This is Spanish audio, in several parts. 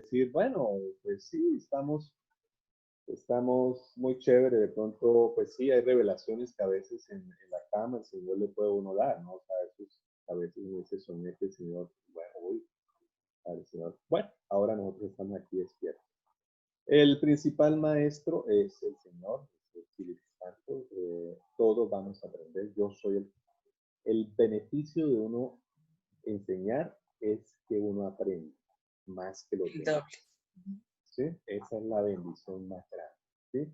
decir, bueno, pues sí, estamos muy chévere, de pronto, pues sí, hay revelaciones que a veces en la cama el Señor le puede uno dar, ¿no? O sea, esos, a veces uno se soñé que el Señor, bueno, uy, al Señor, bueno, ahora nosotros estamos aquí despiertos. El principal maestro es el Señor, es el Espíritu Santo, todos vamos a aprender, yo soy el beneficio de uno enseñar es que uno aprende más que los El demás, doble. ¿sí? Esa es la bendición más grande, ¿sí?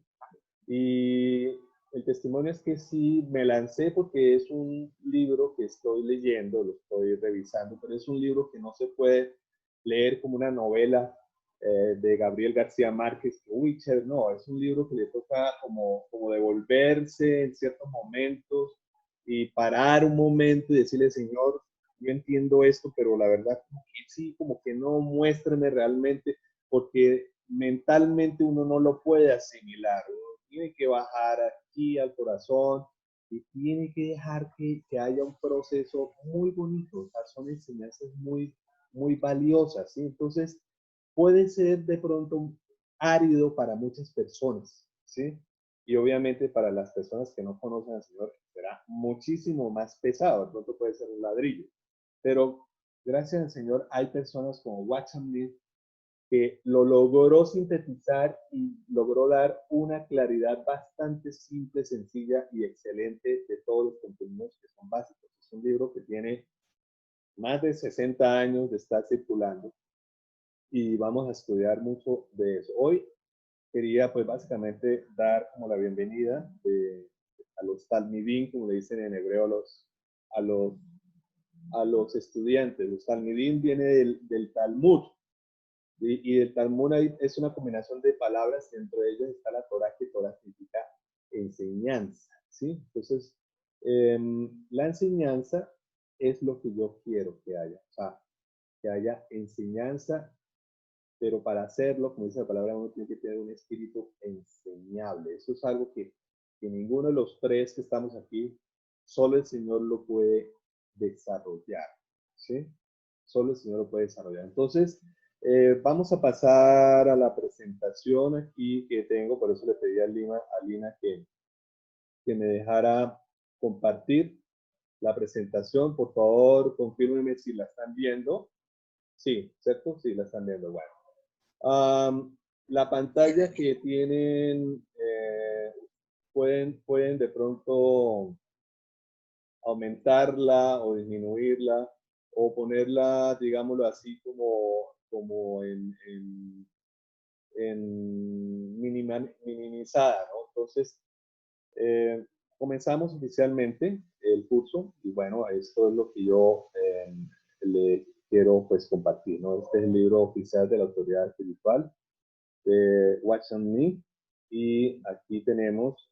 Y el testimonio es que sí me lancé porque es un libro que estoy leyendo, lo estoy revisando, pero es un libro que no se puede leer como una novela de Gabriel García Márquez. Uy, chévere, no, es un libro que le toca como devolverse en ciertos momentos y parar un momento y decirle, Señor, yo entiendo esto, pero la verdad como que sí, como que no, muéstrame realmente, porque mentalmente uno no lo puede asimilar, uno tiene que bajar aquí al corazón y tiene que dejar que haya un proceso muy bonito, o sea, son enseñanzas muy valiosas, ¿sí? Entonces, puede ser de pronto árido para muchas personas, ¿sí? Y obviamente para las personas que no conocen al Señor será muchísimo más pesado, de pronto puede ser un ladrillo, pero gracias al Señor hay personas como Watson Lee que lo logró sintetizar y logró dar una claridad bastante simple, sencilla y excelente de todos los contenidos que son básicos. Es un libro que tiene más de 60 años de estar circulando y vamos a estudiar mucho de eso. Hoy quería pues básicamente dar como la bienvenida a los talmidim, como le dicen en hebreo a los, a los estudiantes. Los talmidim viene del Talmud, y el Talmud es una combinación de palabras, entre ellas está la Torah, que Torah significa enseñanza, ¿sí? Entonces, la enseñanza es lo que yo quiero que haya, o sea, que haya enseñanza, pero para hacerlo, como dice la palabra, uno tiene que tener un espíritu enseñable. Eso es algo que ninguno de los tres que estamos aquí, solo el Señor lo puede desarrollar, ¿sí? Solo el Señor lo puede desarrollar. Entonces, vamos a pasar a la presentación aquí que tengo, por eso le pedí a Lina que me dejara compartir la presentación. Por favor, confírmenme si la están viendo. Sí, ¿cierto? Sí, la están viendo. Bueno. La pantalla que tienen, pueden de pronto aumentarla o disminuirla o ponerla, digámoslo así, como en minimizada, ¿no? Entonces, eh, comenzamos oficialmente el curso y bueno, esto es lo que yo le quiero pues compartir, ¿no? Este es el libro oficial de la autoridad espiritual de Watson Nee y aquí tenemos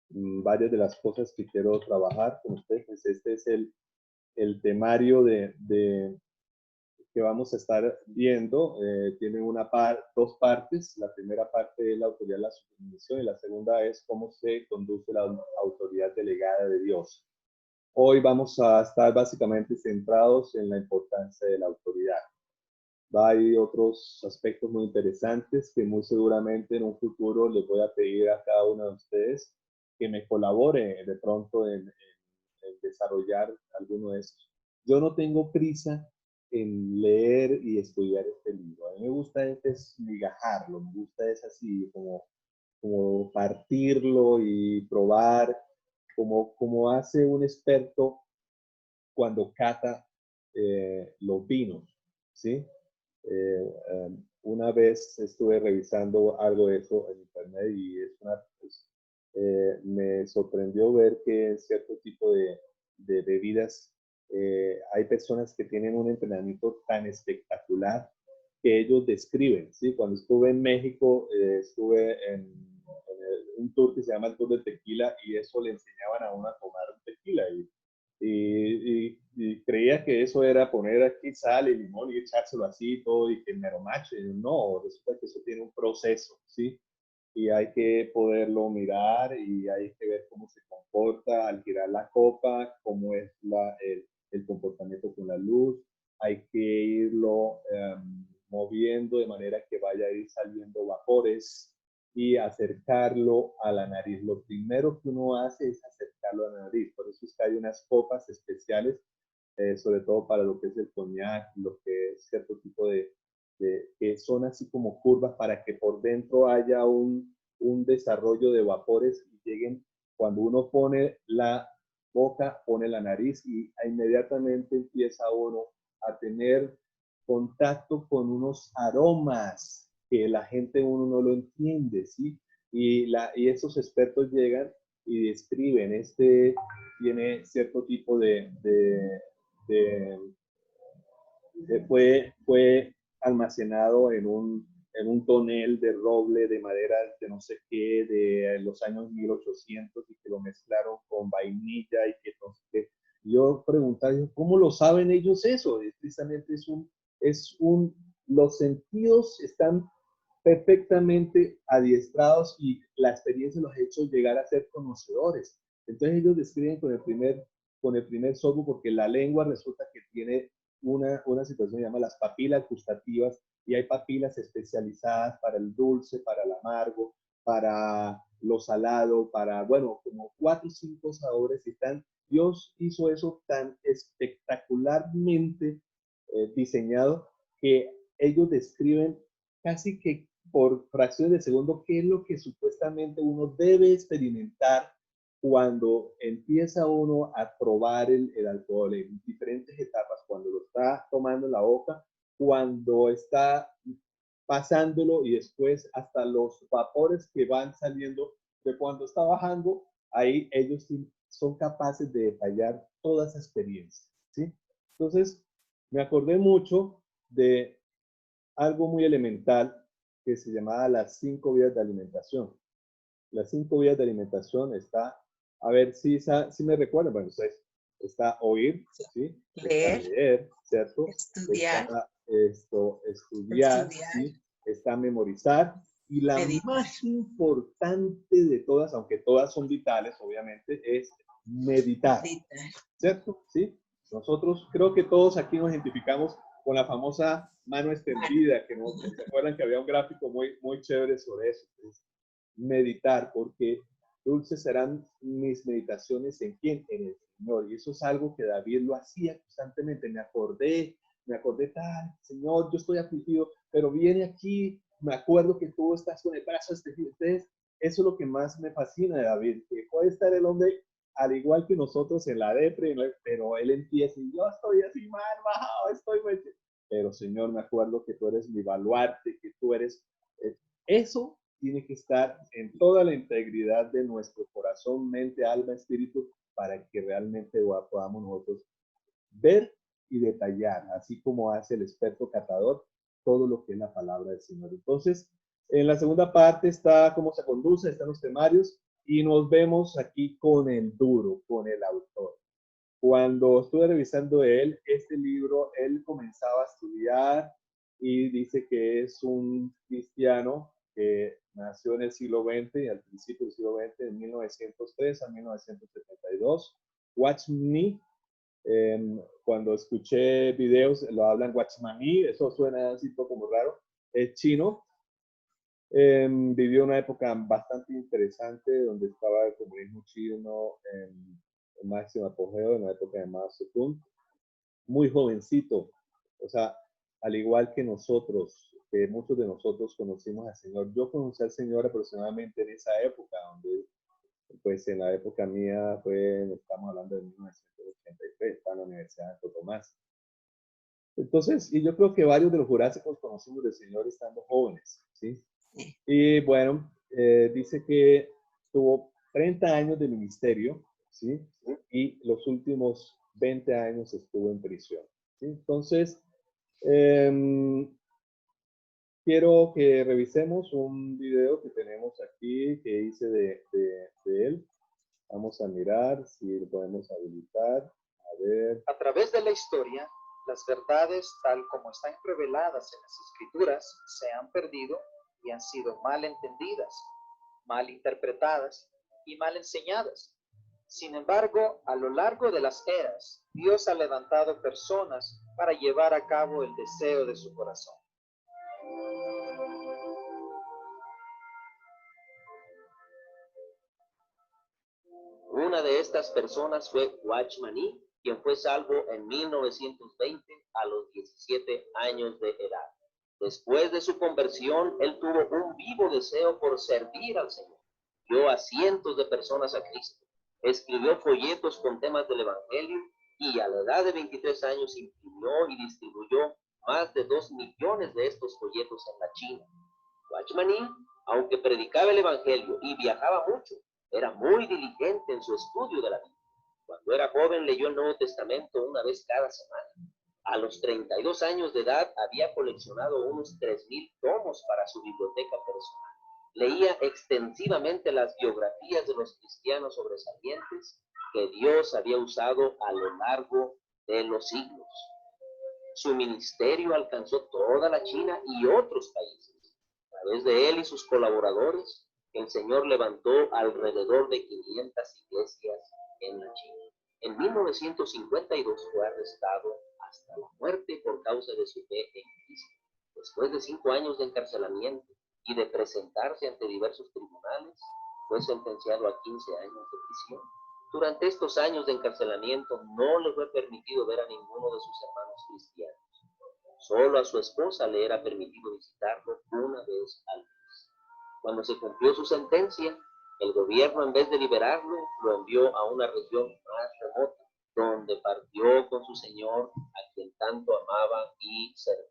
varias de las cosas que quiero trabajar con ustedes. Pues este es el temario que vamos a estar viendo. Tiene dos partes. La primera parte es la autoridad de la submisión y la segunda es cómo se conduce la autoridad delegada de Dios. Hoy vamos a estar básicamente centrados en la importancia de la autoridad. Hay otros aspectos muy interesantes que muy seguramente en un futuro les voy a pedir a cada uno de ustedes que me colabore de pronto en desarrollar alguno de estos. Yo no tengo prisa en leer y estudiar este libro. A mí me gusta es migajarlo, me gusta es así como partirlo y probar, como hace un experto cuando cata los vinos, ¿sí? Una vez estuve revisando algo de eso en internet y me sorprendió ver que en cierto tipo de bebidas hay personas que tienen un entrenamiento tan espectacular que ellos describen, ¿sí? Cuando estuve en México, estuve un tour que se llama el Tour del Tequila y eso le enseñaban a uno a tomar un tequila y creía que eso era poner aquí sal y limón y echárselo así todo y que me aromache. No, resulta que eso tiene un proceso, ¿sí? Y hay que poderlo mirar y hay que ver cómo se comporta al girar la copa, cómo es el comportamiento con la luz. Hay que irlo moviendo de manera que vaya a ir saliendo vapores y acercarlo a la nariz. Lo primero que uno hace es acercarlo a la nariz. Por eso es que hay unas copas especiales, sobre todo para lo que es el coñac, lo que es cierto tipo que son así como curvas para que por dentro haya un desarrollo de vapores y lleguen, cuando uno pone la boca, pone la nariz y inmediatamente empieza uno a tener contacto con unos aromas que la gente uno no lo entiende, ¿sí? Y esos expertos llegan y describen, tiene cierto tipo de fue almacenado en un tonel de roble, de madera de no sé qué, de los años 1800 y que lo mezclaron con vainilla y que no sé qué. Yo preguntaba, ¿cómo lo saben ellos eso? Precisamente los sentidos están perfectamente adiestrados y la experiencia los ha hecho llegar a ser conocedores. Entonces ellos describen con el primer sorbo, porque la lengua resulta que tiene una situación que se llama las papilas gustativas, y hay papilas especializadas para el dulce, para el amargo, para lo salado, para, bueno, como 4 o 5 sabores, y Dios hizo eso tan espectacularmente diseñado que ellos describen casi que por fracciones de segundo qué es lo que supuestamente uno debe experimentar cuando empieza uno a probar el alcohol en diferentes etapas, cuando lo está tomando en la boca, cuando está pasándolo y después hasta los vapores que van saliendo de cuando está bajando, ahí ellos son capaces de detallar toda esa experiencia, ¿sí? Entonces, me acordé mucho de algo muy elemental que se llamaba las 5 vías de alimentación. Las 5 vías de alimentación está, a ver si me recuerdan, bueno, ustedes, está oír, ¿sí? Está leer, ¿cierto? Estudiar, está estudiar, ¿sí? Está memorizar, y la más importante de todas, aunque todas son vitales, obviamente, es meditar, ¿cierto? ¿Sí? Nosotros creo que todos aquí nos identificamos con la famosa mano extendida, que no se acuerdan que había un gráfico muy chévere sobre eso. Entonces, meditar, porque dulces serán mis meditaciones en quién, en el Señor. Y eso es algo que David lo hacía constantemente. Me acordé tal, Señor, yo estoy afligido, pero viene aquí, me acuerdo que tú estás con el brazo extendido. Entonces, eso es lo que más me fascina de David, que puede estar el hombre al igual que nosotros en la depre, pero él empieza y yo estoy así mal bajado, pero Señor, me acuerdo que tú eres mi baluarte, que tú eres, eso tiene que estar en toda la integridad de nuestro corazón, mente, alma, espíritu, para que realmente podamos nosotros ver y detallar, así como hace el experto catador, todo lo que es la palabra del Señor. Entonces, en la segunda parte está cómo se conduce, están los temarios, y nos vemos aquí con el duro, con el autor. Cuando estuve revisando este libro, él comenzaba a estudiar y dice que es un cristiano que nació en el siglo XX y al principio del siglo XX, de 1903 a 1972. Watch Me, cuando escuché videos, lo hablan Watchmaní, eso suena así como raro, es chino. Vivió una época bastante interesante donde estaba el comunismo chino en máximo apogeo, en la época de Mao Zedong, muy jovencito, o sea, al igual que nosotros, que muchos de nosotros conocimos al Señor. Yo conocí al Señor aproximadamente en esa época, donde, pues en la época mía estamos hablando de 1983, estaba en la Universidad de Santo Tomás. Entonces, y yo creo que varios de los jurásicos conocimos del Señor estando jóvenes, ¿sí? Y bueno, dice que tuvo 30 años de ministerio, ¿sí? Y los últimos 20 años estuvo en prisión, ¿sí? Entonces, quiero que revisemos un video que tenemos aquí que hice de él. Vamos a mirar si lo podemos habilitar. A ver. A través de la historia, las verdades tal como están reveladas en las escrituras se han perdido y han sido mal entendidas, mal interpretadas y mal enseñadas. Sin embargo, a lo largo de las eras, Dios ha levantado personas para llevar a cabo el deseo de su corazón. Una de estas personas fue Watchman Nee, quien fue salvo en 1920 a los 17 años de edad. Después de su conversión, él tuvo un vivo deseo por servir al Señor. Guió a cientos de personas a Cristo. Escribió folletos con temas del Evangelio y a la edad de 23 años imprimió y distribuyó más de 2 millones de estos folletos en la China. Watchman Nee, aunque predicaba el Evangelio y viajaba mucho, era muy diligente en su estudio de la Biblia. Cuando era joven leyó el Nuevo Testamento una vez cada semana. A los 32 años de edad había coleccionado unos 3,000 tomos para su biblioteca personal. Leía extensivamente las biografías de los cristianos sobresalientes que Dios había usado a lo largo de los siglos. Su ministerio alcanzó toda la China y otros países. A través de él y sus colaboradores, el Señor levantó alrededor de 500 iglesias en la China. En 1952 fue arrestado hasta la muerte por causa de su fe en Cristo. Después de 5 años de encarcelamiento y de presentarse ante diversos tribunales, fue sentenciado a 15 años de prisión. Durante estos años de encarcelamiento no le fue permitido ver a ninguno de sus hermanos cristianos. Solo a su esposa le era permitido visitarlo una vez al mes. Cuando se cumplió su sentencia, el gobierno, en vez de liberarlo, lo envió a una región más remota, donde partió con su Señor, a quien tanto amaba y servía.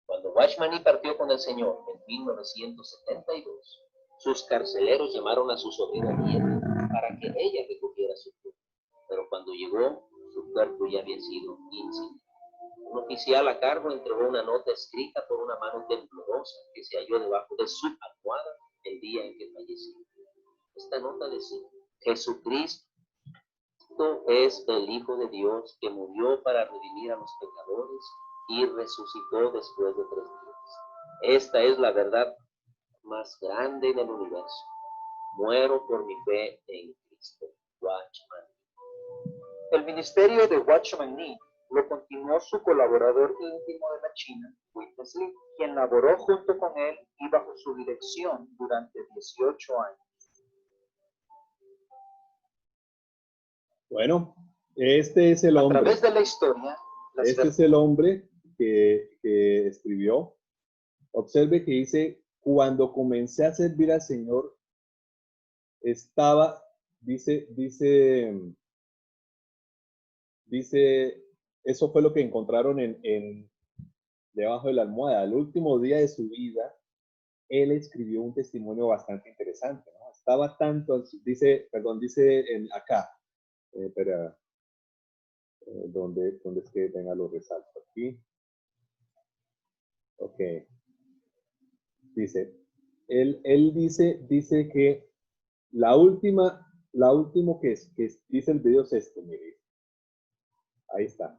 Cuando Watchman Nee partió con el Señor en 1972, sus carceleros llamaron a su sobrina nieta para que ella recogiera su cuerpo. Pero cuando llegó, su cuerpo ya había sido incinerado. Un oficial a cargo entregó una nota escrita por una mano temblorosa que se halló debajo de su almohada el día en que falleció. Esta nota decía: Jesucristo es el Hijo de Dios que murió para redimir a los pecadores y resucitó después de 3 días. Esta es la verdad más grande en el universo. Muero por mi fe en Cristo. Watchman. El ministerio de Watchman Nee lo continuó su colaborador íntimo de la China, Witness Lee, quien laboró junto con él y bajo su dirección durante 18 años. Bueno, este es el A hombre. través de la historia, Este es el hombre que escribió. Observe que dice: cuando comencé a servir al Señor, estaba, dice, eso fue lo que encontraron debajo de la almohada. El último día de su vida, él escribió un testimonio bastante interesante, ¿no? Estaba tanto, dice acá, pero ¿dónde es que tenga los resaltos? Aquí. Ok. Dice, él dice que la último que dice el video es esto, mire. Ahí está.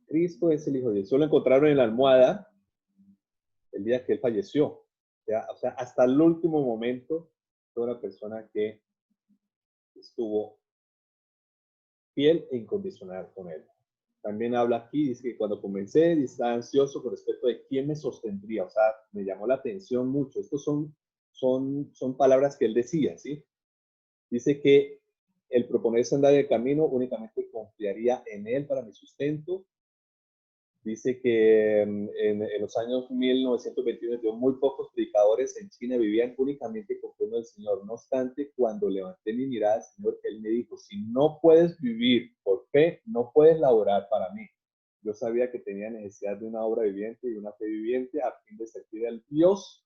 Cristo es el Hijo de Dios. Eso lo encontraron en la almohada el día que él falleció. O sea, hasta el último momento, fue una persona que estuvo fiel e incondicional con él. También habla aquí, dice que cuando comencé, estaba ansioso con respecto de quién me sostendría. O sea, me llamó la atención mucho. Estos son palabras que él decía, ¿sí? Dice que el proponerse andar en el camino únicamente confiaría en él para mi sustento. Dice que en los años 1921 muy pocos predicadores en China vivían únicamente confiando en el Señor. No obstante, cuando levanté mi mirada al Señor, Él me dijo: si no puedes vivir por fe, no puedes laborar para mí. Yo sabía que tenía necesidad de una obra viviente y una fe viviente a fin de servir al Dios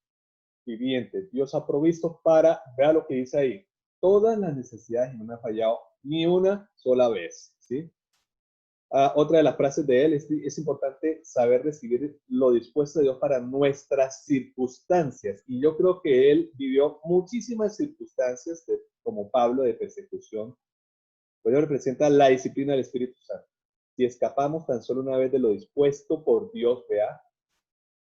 viviente. Dios ha provisto para, vea lo que dice ahí, todas las necesidades y no me ha fallado ni una sola vez, ¿sí? Otra de las frases de él es importante saber recibir lo dispuesto de Dios para nuestras circunstancias. Y yo creo que él vivió muchísimas circunstancias, como Pablo, de persecución. Pues ello representa la disciplina del Espíritu Santo. Si escapamos tan solo una vez de lo dispuesto por Dios, vea,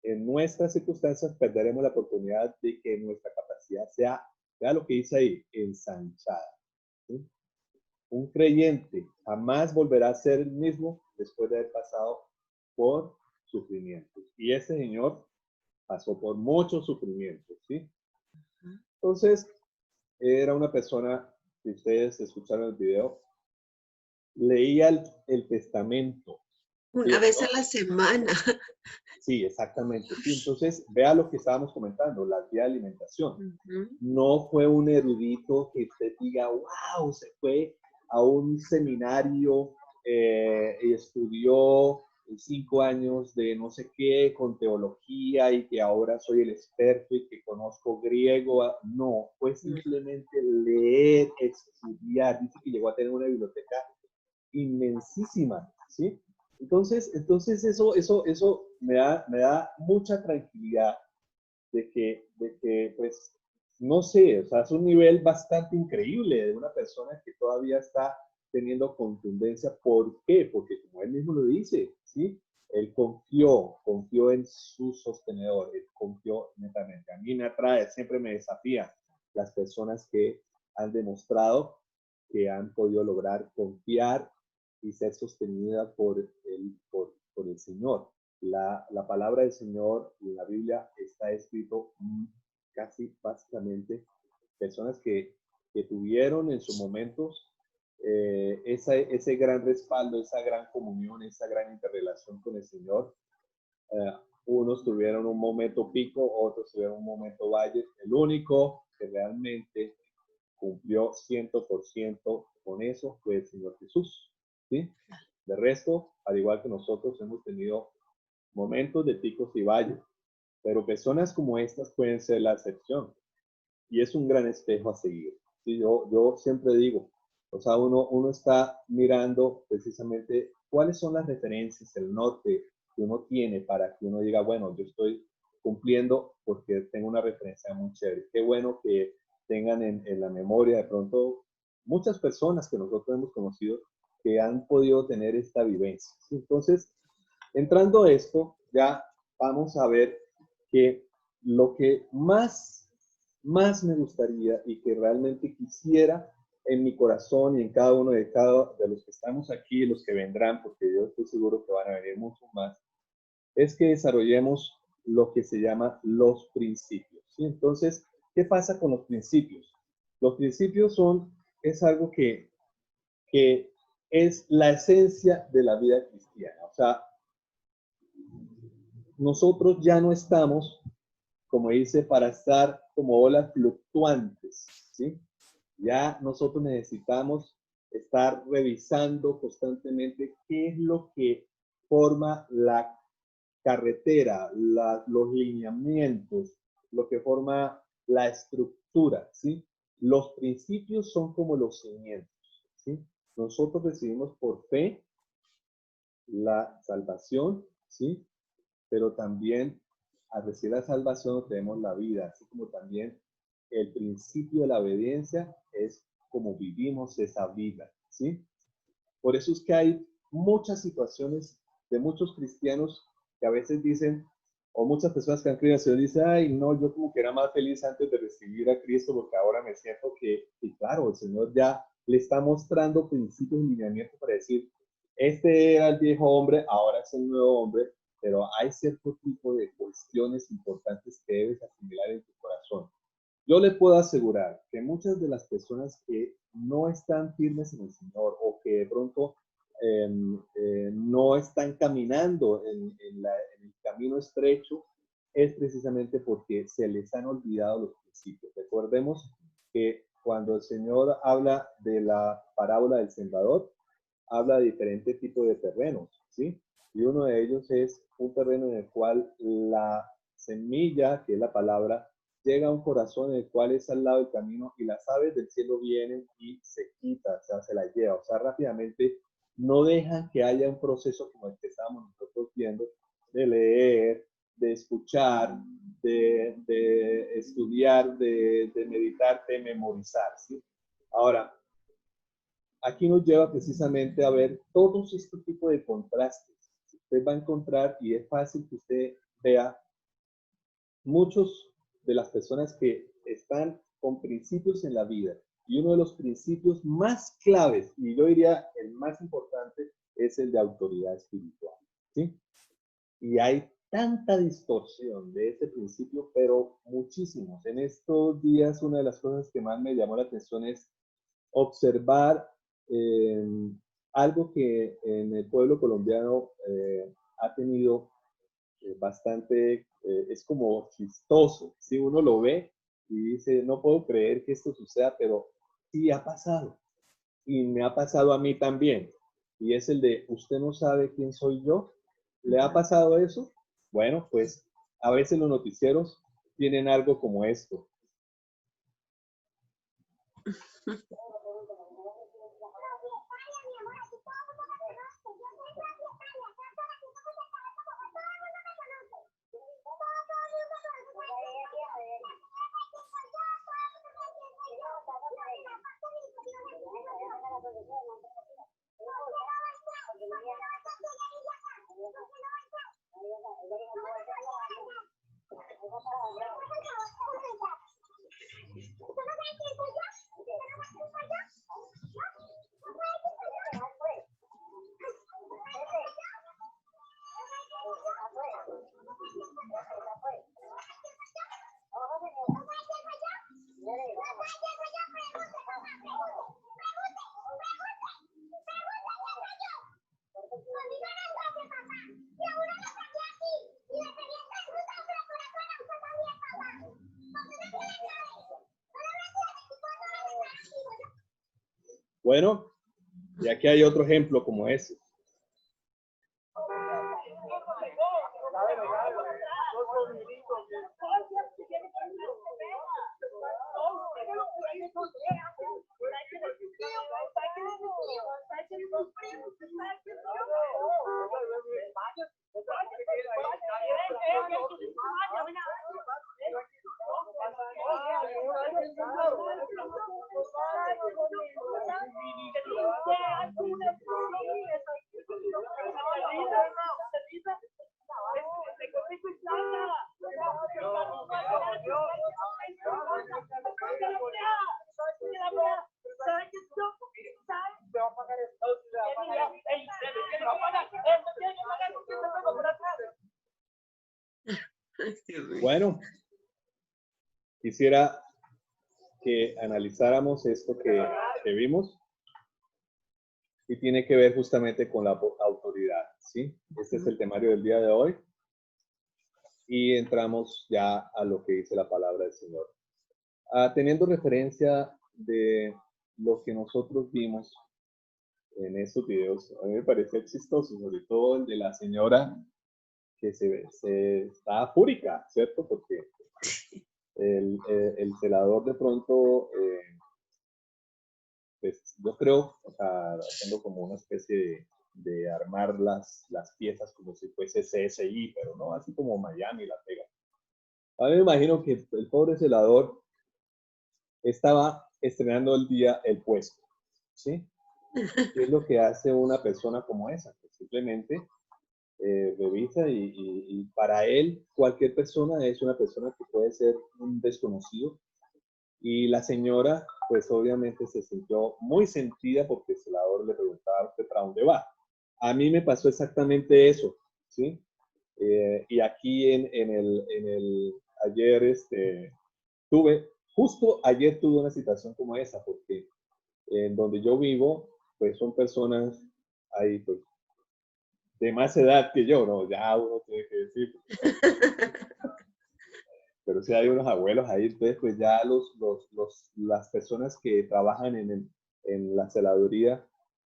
en nuestras circunstancias perderemos la oportunidad de que nuestra capacidad sea, vea lo que dice ahí, ensanchada, ¿sí? Un creyente jamás volverá a ser el mismo después de haber pasado por sufrimientos. Y ese señor pasó por mucho sufrimiento, ¿sí? Entonces, era una persona, si ustedes escucharon el video, leía el testamento. Una vez a la semana. Sí, exactamente. Sí, entonces, vea lo que estábamos comentando, la guía de alimentación. No fue un erudito que usted diga, wow, se fue a un seminario y estudió 5 años de no sé qué con teología y que ahora soy el experto y que conozco griego. No, fue simplemente leer, estudiar. Dice que llegó a tener una biblioteca inmensísima, ¿sí? Entonces eso me da mucha tranquilidad de que, pues, no sé, o sea, es un nivel bastante increíble de una persona que todavía está teniendo contundencia. ¿Por qué? Porque como él mismo lo dice, ¿sí? Él confió en su sostenedor, él confió netamente. A mí me atrae, siempre me desafía las personas que han demostrado que han podido lograr confiar y ser sostenida por el Señor. La palabra del Señor en la Biblia está escrito casi básicamente personas que tuvieron en sus momentos ese gran respaldo, esa gran comunión, esa gran interrelación con el Señor. Unos tuvieron un momento pico, otros tuvieron un momento valle. El único que realmente cumplió 100% con eso fue el Señor Jesús, ¿sí? De resto, al igual que nosotros, hemos tenido momentos de picos y valles, pero personas como estas pueden ser la excepción y es un gran espejo a seguir. ¿Sí? Yo siempre digo, o sea, uno está mirando precisamente cuáles son las referencias, el norte que uno tiene para que uno diga, bueno, yo estoy cumpliendo porque tengo una referencia muy chévere. Qué bueno que tengan en la memoria de pronto muchas personas que nosotros hemos conocido que han podido tener esta vivencia. ¿Sí? Entonces, entrando a esto, ya vamos a ver que lo que más me gustaría y que realmente quisiera en mi corazón y en cada uno de los que estamos aquí y los que vendrán, porque yo estoy seguro que van a venir muchos más, es que desarrollemos lo que se llama los principios. ¿Sí? Entonces, ¿qué pasa con los principios? Los principios es algo que es la esencia de la vida cristiana. O sea, nosotros ya no estamos, como dice, para estar como olas fluctuantes, ¿sí? Ya nosotros necesitamos estar revisando constantemente qué es lo que forma la carretera, los lineamientos, lo que forma la estructura, ¿sí? Los principios son como los cimientos, ¿sí? Nosotros recibimos por fe la salvación, ¿sí? Pero también al recibir la salvación tenemos la vida, así como también el principio de la obediencia es como vivimos esa vida, ¿sí? Por eso es que hay muchas situaciones de muchos cristianos que a veces dicen, o muchas personas que han creído en el Señor dicen, ay, no, yo como que era más feliz antes de recibir a Cristo porque ahora me siento que, y claro, el Señor ya le está mostrando principios y lineamientos para decir, este era el viejo hombre, ahora es el nuevo hombre, pero hay cierto tipo de cuestiones importantes que debes asimilar en tu corazón. Yo le puedo asegurar que muchas de las personas que no están firmes en el Señor o que de pronto no están caminando en el camino estrecho es precisamente porque se les han olvidado los principios. Recordemos que cuando el Señor habla de la parábola del sembrador, habla de diferentes tipos de terrenos, ¿sí? Y uno de ellos es un terreno en el cual la semilla, que es la palabra, llega a un corazón en el cual es al lado del camino y las aves del cielo vienen y se quita, o sea, se la lleva, o sea, rápidamente no dejan que haya un proceso como el que estamos nosotros viendo, de leer, de escuchar, de estudiar, de meditar, de memorizar, ¿sí? Ahora, aquí nos lleva precisamente a ver todos estos tipos de contrastes. Usted va a encontrar, y es fácil que usted vea, muchos de las personas que están con principios en la vida. Y uno de los principios más claves, y yo diría el más importante, es el de autoridad espiritual. ¿Sí? Y hay tanta distorsión de ese principio, pero muchísimos. En estos días, una de las cosas que más me llamó la atención es observar algo que en el pueblo colombiano ha tenido bastante, es como chistoso. Si uno lo ve y dice, no puedo creer que esto suceda, pero sí ha pasado. Y me ha pasado a mí también. Y es el de, ¿usted no sabe quién soy yo? ¿Le ha pasado eso? Bueno, pues a veces los noticieros tienen algo como esto. Bueno, y aquí hay otro ejemplo como ese. Bueno, quisiera que analizáramos esto que vimos y tiene que ver justamente con la autoridad, ¿sí? Este es el temario del día de hoy y entramos ya a lo que dice la palabra del Señor. Teniendo referencia de lo que nosotros vimos en estos videos, a mí me parecía chistoso, sobre todo el de la señora que se está fúrica, ¿cierto? Porque el celador de pronto, pues yo creo, o sea, haciendo como una especie de armar las piezas como si fuese CSI, pero no así como Miami la pega. A mí me imagino que el pobre celador estaba estrenando el día el puesto, ¿sí? ¿Qué es lo que hace una persona como esa? Que simplemente revisa y para él cualquier persona es una persona que puede ser un desconocido. Y la señora, pues obviamente se sintió muy sentida porque el celador le preguntaba a usted para dónde va. A mí me pasó exactamente eso, ¿sí? Y aquí ayer justo ayer tuve una situación como esa, porque en donde yo vivo, pues son personas ahí, pues, de más edad que yo, ¿no? Ya uno tiene que decir. Pero sí hay unos abuelos ahí, entonces pues ya las personas que trabajan en la celaduría,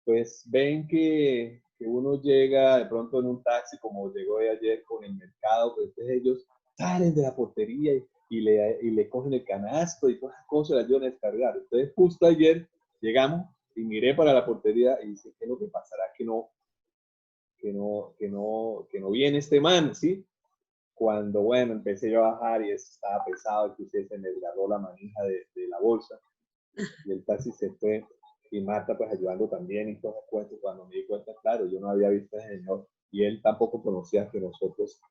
pues ven que uno llega de pronto en un taxi, como llegó de ayer con el mercado, pues entonces ellos salen de la portería y le cogen el canasto y todas las cosas las llevan a descargar. Entonces justo ayer llegamos y miré para la portería y dije, ¿qué es lo que pasará? Que no viene este man, ¿sí? Cuando, bueno, empecé yo a bajar y eso estaba pesado, inclusive se me desgarró la manija de la bolsa y el taxi se fue y Marta pues ayudando también y todo cuento. Cuando me di cuenta, claro, yo no había visto a ese señor y él tampoco conocía que nosotros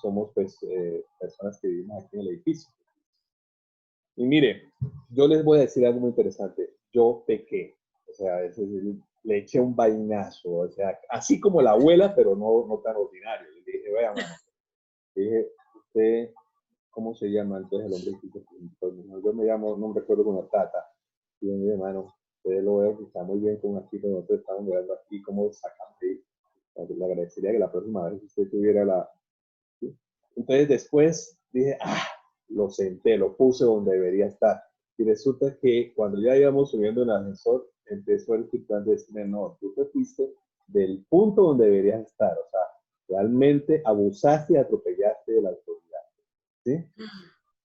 somos pues personas que vivimos aquí en el edificio. Y mire, yo les voy a decir algo muy interesante. Yo pequé, o sea, le eché un vainazo, o sea, así como la abuela, pero no tan ordinario. Le dije, vea, mano, dije, usted, ¿cómo se llama? Entonces el hombre dice, pues, yo me llamo, no me recuerdo con la Tata. Y yo, mi hermano, usted lo veo que está muy bien con aquí, con nosotros estamos mirando aquí, cómo sacamos ahí. Le agradecería que la próxima vez usted tuviera la... ¿sí? Entonces después dije, lo senté, lo puse donde debería estar. Y resulta que cuando ya íbamos subiendo en el ascensor, empezó el titán de decirme, no, tú te fuiste del punto donde deberías estar. O sea, realmente abusaste y atropellaste de la autoridad. ¿Sí?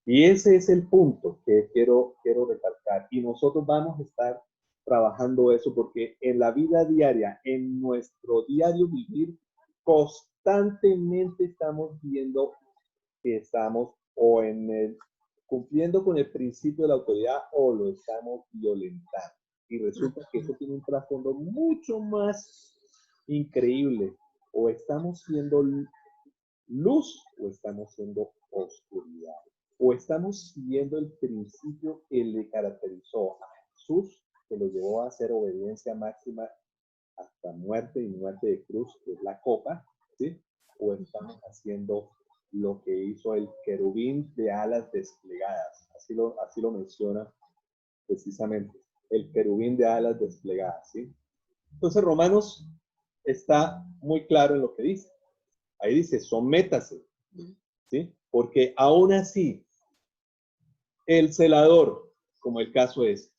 Y ese es el punto que quiero recalcar. Y nosotros vamos a estar trabajando eso porque en la vida diaria, en nuestro diario vivir, constantemente estamos viendo que estamos o cumpliendo con el principio de la autoridad o lo estamos violentando. Y resulta que eso tiene un trasfondo mucho más increíble. O estamos siendo luz o estamos siendo oscuridad. O estamos siguiendo el principio que le caracterizó a Jesús, que lo llevó a hacer obediencia máxima hasta muerte y muerte de cruz, que es la copa, ¿sí? O estamos haciendo lo que hizo el querubín de alas desplegadas. Así lo menciona precisamente, el querubín de alas desplegadas, ¿sí? Entonces Romanos está muy claro en lo que dice. Ahí dice, sométase, ¿sí? Porque aún así, el celador, como el caso es,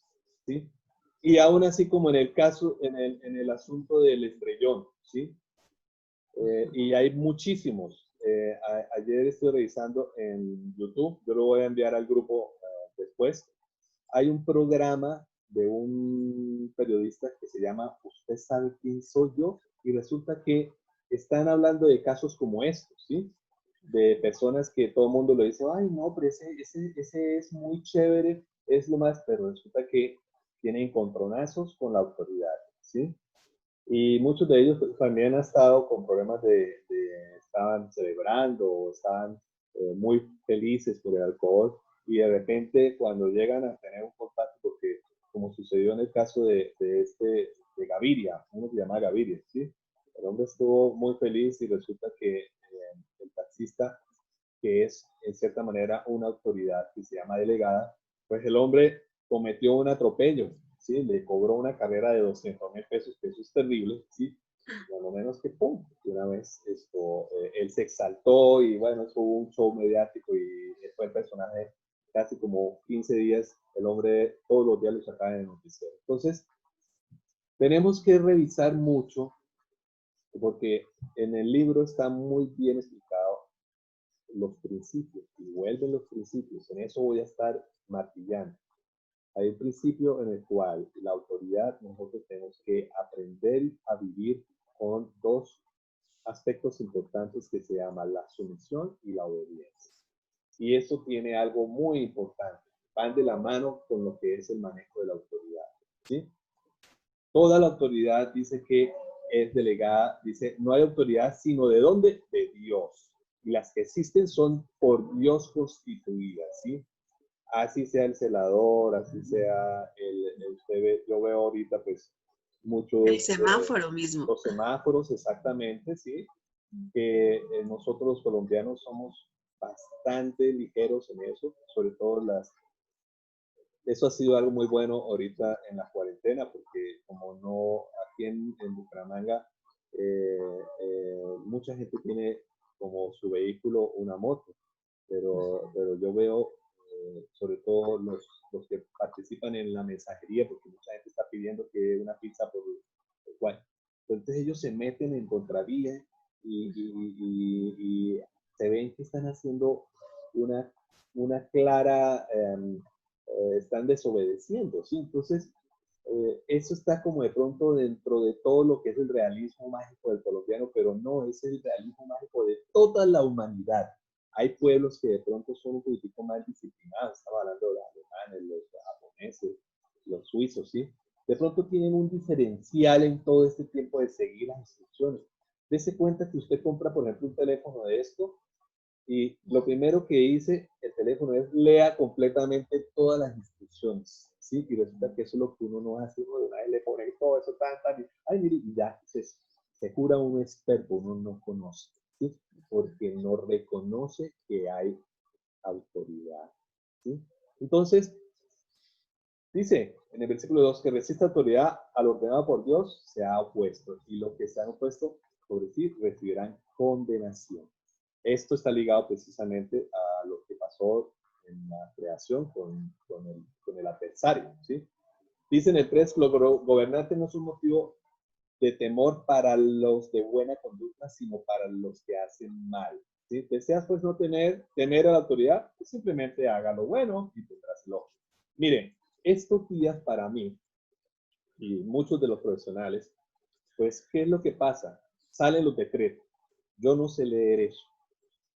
¿sí? Y aún así como en el caso, en el asunto del estrellón, ¿sí? Y hay muchísimos. Ayer estoy revisando en YouTube, yo lo voy a enviar al grupo después. Hay un programa de un periodista que se llama ¿Usted sabe quién soy yo? Y resulta que están hablando de casos como estos, ¿sí? De personas que todo el mundo le dice, ay, no, pero ese es muy chévere, es lo más, pero resulta que tienen encontronazos con la autoridad, ¿sí? Y muchos de ellos también han estado con problemas estaban celebrando o estaban muy felices por el alcohol y de repente cuando llegan a tener un contacto, porque como sucedió en el caso de Gaviria, uno se llama Gaviria, ¿sí? El hombre estuvo muy feliz y resulta que el taxista, que es en cierta manera una autoridad que se llama delegada, pues el hombre cometió un atropello, ¿sí? Le cobró una carrera de 200,000 pesos, que eso es terrible, ¿sí? Por lo menos que, ¡pum!, de una vez él se exaltó y bueno, eso hubo un show mediático y fue el personaje casi como 15 días, el hombre todos los días lo sacaba en el noticiero. Entonces, tenemos que revisar mucho porque en el libro está muy bien explicado los principios y vuelven los principios. En eso voy a estar martillando. Hay un principio en el cual la autoridad, nosotros tenemos que aprender a vivir con dos aspectos importantes que se llaman la sumisión y la obediencia. Y eso tiene algo muy importante. Van de la mano con lo que es el manejo de la autoridad, ¿sí? Toda la autoridad dice que es delegada, dice, no hay autoridad sino ¿de dónde? De Dios. Y las que existen son por Dios constituidas, ¿sí? Así sea el celador, así sea yo veo ahorita pues El muchos, semáforo mismo. los semáforos exactamente, ¿sí? Que nosotros los colombianos somos bastante ligeros en eso, sobre todo eso ha sido algo muy bueno ahorita en la cuarentena, porque como no, aquí en Bucaramanga, mucha gente tiene como su vehículo una moto, pero yo veo, sobre todo los que participan en la mensajería, porque mucha gente está pidiendo que una pizza por cual. Entonces ellos se meten en contravía y se ven que están haciendo una clara están desobedeciendo, ¿sí? Entonces, eso está como de pronto dentro de todo lo que es el realismo mágico del colombiano, pero no es el realismo mágico de toda la humanidad. Hay pueblos que de pronto son un poquitico más disciplinados, estaba hablando de los alemanes, los japoneses, los suizos, ¿sí? De pronto tienen un diferencial en todo este tiempo de seguir las instrucciones. Dese cuenta que usted compra, por ejemplo, un teléfono de esto y lo primero que hice el teléfono es lea completamente todas las instrucciones, ¿sí? Y resulta que eso es lo que uno no hace, uno de una vez le pone todo eso, tan, y, ay, mire, y ya, se jura un experto, uno no conoce. ¿sí? Porque no reconoce que hay autoridad, ¿sí? Entonces, dice en el versículo 2 que resiste autoridad al ordenado por Dios se ha opuesto, y los que se han opuesto sobre sí recibirán condenación. Esto está ligado precisamente a lo que pasó en la creación con el adversario, ¿sí? Dice en el 3, los gobernantes no son motivo de temor para los de buena conducta, sino para los que hacen mal. ¿Sí? Deseas pues no temer a la autoridad, pues simplemente haga lo bueno y tendrás el otro. Miren, estos días para mí y muchos de los profesionales, pues, ¿qué es lo que pasa? Salen los decretos. Yo no sé leer eso.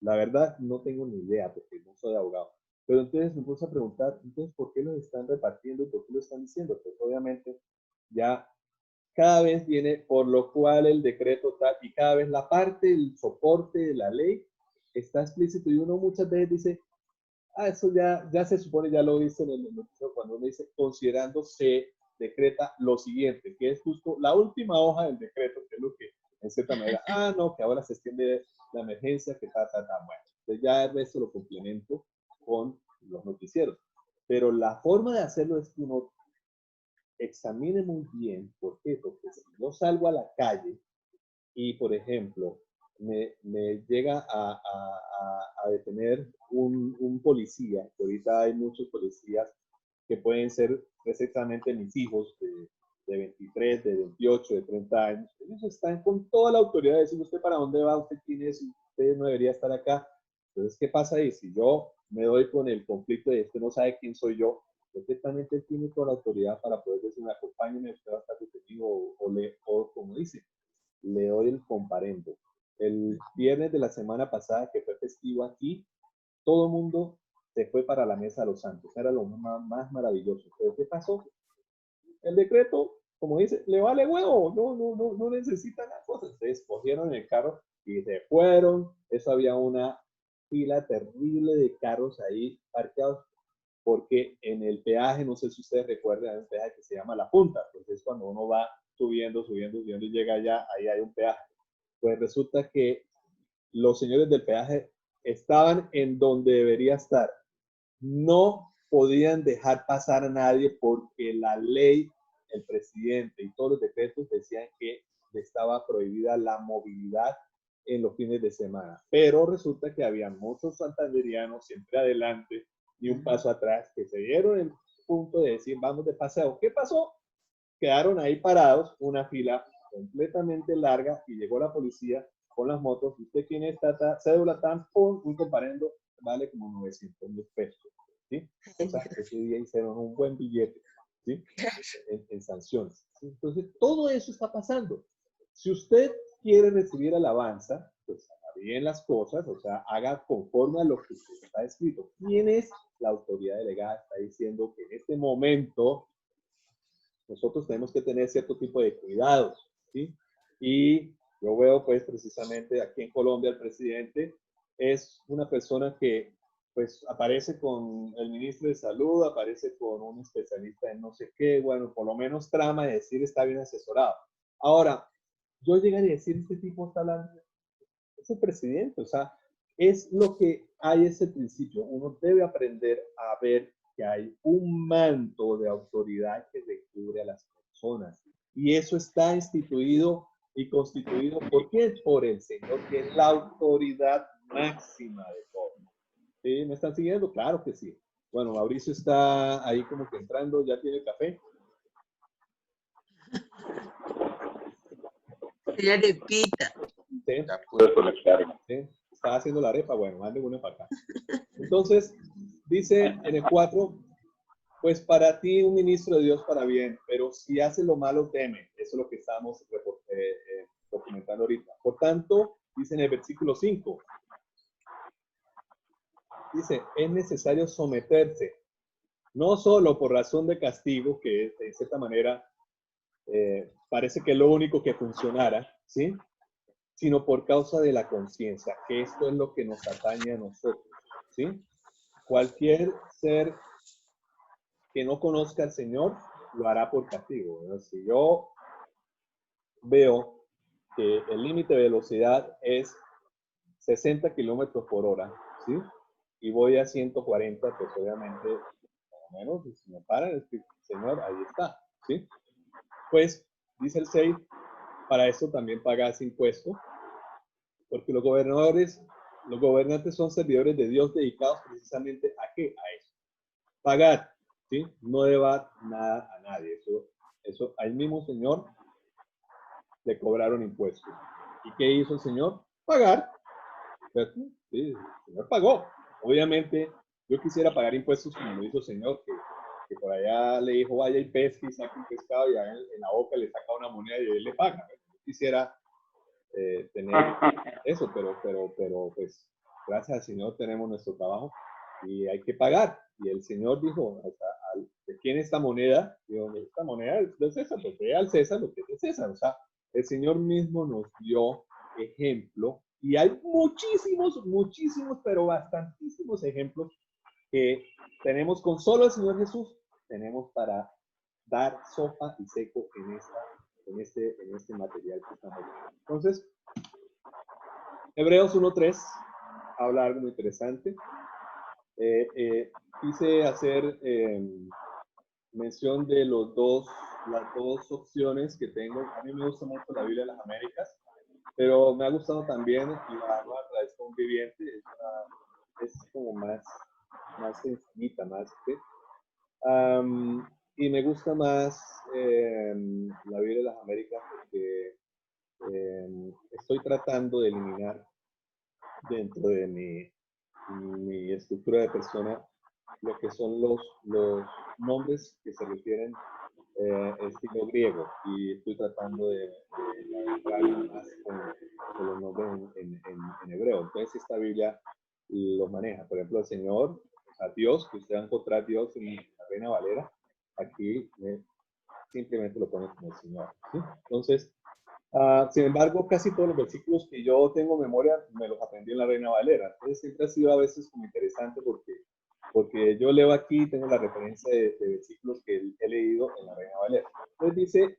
La verdad, no tengo ni idea porque no soy abogado. Pero entonces me puse a preguntar, entonces, ¿por qué los están repartiendo y por qué lo están diciendo? Pues obviamente ya cada vez viene por lo cual el decreto tal y cada vez la parte, el soporte de la ley está explícito y uno muchas veces dice, eso ya se supone, ya lo dice en el noticiero cuando uno dice, considerando se decreta lo siguiente, que es justo la última hoja del decreto, que es lo que en cierta manera, no, que ahora se extiende la emergencia, que bueno, entonces ya el resto lo complemento con los noticieros. Pero la forma de hacerlo es que uno examine muy bien. ¿Por qué? Porque si yo salgo a la calle y, por ejemplo, me llega a detener un policía, que ahorita hay muchos policías que pueden ser precisamente mis hijos de 23, de 28, de 30 años. Ellos están con toda la autoridad de decir, ¿usted para dónde va? ¿Usted quién es? ¿Usted no debería estar acá? Entonces, ¿qué pasa ahí? Si yo me doy con el conflicto de usted no sabe quién soy yo, perfectamente él tiene toda la autoridad para poder decirme, acompáñeme, usted va a estar detenido o como dice, le doy el comparendo. El viernes de la semana pasada, que fue festivo aquí, todo el mundo se fue para la mesa de los santos. Era lo más maravilloso. Pero ¿qué pasó? El decreto, como dice, le vale huevo, no necesitan las cosas. Se escogieron el carro y se fueron. Eso había una fila terrible de carros ahí parqueados, porque en el peaje, no sé si ustedes recuerdan, hay un peaje que se llama La Punta, pues es cuando uno va subiendo y llega allá, ahí hay un peaje. Pues resulta que los señores del peaje estaban en donde debería estar. No podían dejar pasar a nadie porque la ley, el presidente y todos los decretos decían que estaba prohibida la movilidad en los fines de semana. Pero resulta que había muchos santanderianos siempre adelante y un paso atrás que se dieron el punto de decir vamos de paseo. ¿Qué pasó? Quedaron ahí parados, una fila completamente larga y llegó la policía con las motos. ¿Usted quién es? Cédula tan, un comparendo, vale como 900,000 pesos. ¿Sí? O sea, ese día hicieron un buen billete, ¿sí? En sanciones. ¿Sí? Entonces, todo eso está pasando. Si usted quiere recibir alabanza, pues haga bien las cosas, o sea, haga conforme a lo que está escrito. ¿Quién es la autoridad delegada? Está diciendo que en este momento nosotros tenemos que tener cierto tipo de cuidados, ¿sí? Y yo veo, pues, precisamente aquí en Colombia el presidente es una persona que, pues, aparece con el ministro de Salud, aparece con un especialista en no sé qué, bueno, por lo menos trama de decir está bien asesorado. Ahora, yo llegaría a decir, este tipo está hablando, es el presidente, o sea, es lo que hay ese principio. Uno debe aprender a ver que hay un manto de autoridad que recubre a las personas. Y eso está instituido y constituido, ¿por qué? Por el Señor, que es la autoridad máxima de todo. ¿Sí? ¿Me están siguiendo? Claro que sí. Bueno, Mauricio está ahí como que entrando, ya tiene café. La arepita. ¿Sí? Ya pude conectarme. ¿Sí? Estaba haciendo la arepa, bueno, mande una para acá. Entonces, dice en el 4, pues para ti un ministro de Dios para bien, pero si hace lo malo, teme. Eso es lo que estamos documentando ahorita. Por tanto, dice en el versículo 5, dice, es necesario someterse, no solo por razón de castigo, que de cierta manera parece que es lo único que funcionara, ¿sí? Sino por causa de la conciencia, que esto es lo que nos atañe a nosotros, ¿sí? Cualquier ser que no conozca al Señor lo hará por castigo, ¿no? Si yo veo que el límite de velocidad es 60 kilómetros por hora, ¿sí? Y voy a 140, pues obviamente, por lo menos, si me paran, es que, Señor, ahí está, ¿sí? Pues, dice el 6, para eso también pagas impuesto, porque los gobernantes son servidores de Dios dedicados precisamente a qué, a eso. Pagar, ¿sí? No debar nada a nadie. Eso al mismo Señor le cobraron impuestos. ¿Y qué hizo el Señor? Pagar. ¿Cierto? Sí, el Señor pagó. Obviamente, yo quisiera pagar impuestos como lo hizo el Señor, que por allá le dijo, vaya y pesque y saque un pescado y en la boca le saca una moneda y él le paga. Yo quisiera tener eso, pero pues gracias al Señor tenemos nuestro trabajo y hay que pagar. Y el Señor dijo, ¿de quién es esta moneda? Digo, esta moneda es de César, pues ve al César lo que es de César. O sea, el Señor mismo nos dio ejemplo y hay muchísimos, pero bastantísimos ejemplos que tenemos con solo el Señor Jesús, tenemos para dar sopa y seco en este material que estamos viendo. Entonces, Hebreos 1.3 habla algo muy interesante. Quise hacer mención de las dos opciones que tengo. A mí me gusta mucho la Biblia de las Américas, pero me ha gustado también la Nueva Traducción Viviente. Es como más sencillita, ¿sí? Y me gusta más la Biblia de las Américas porque estoy tratando de eliminar dentro de mi estructura de persona lo que son los nombres que se refieren estilo griego y estoy tratando de adentrarme más con los nombres en hebreo. Entonces esta Biblia lo maneja. Por ejemplo, el Señor, o sea, Dios, que usted va a encontrar Dios en la Reina Valera, aquí simplemente lo pone como el Señor, ¿sí? Entonces, sin embargo, casi todos los versículos que yo tengo en memoria me los aprendí en la Reina Valera. Entonces siempre ha sido a veces como interesante porque yo leo aquí, tengo la referencia de versículos que he leído en la Reina Valera. Entonces dice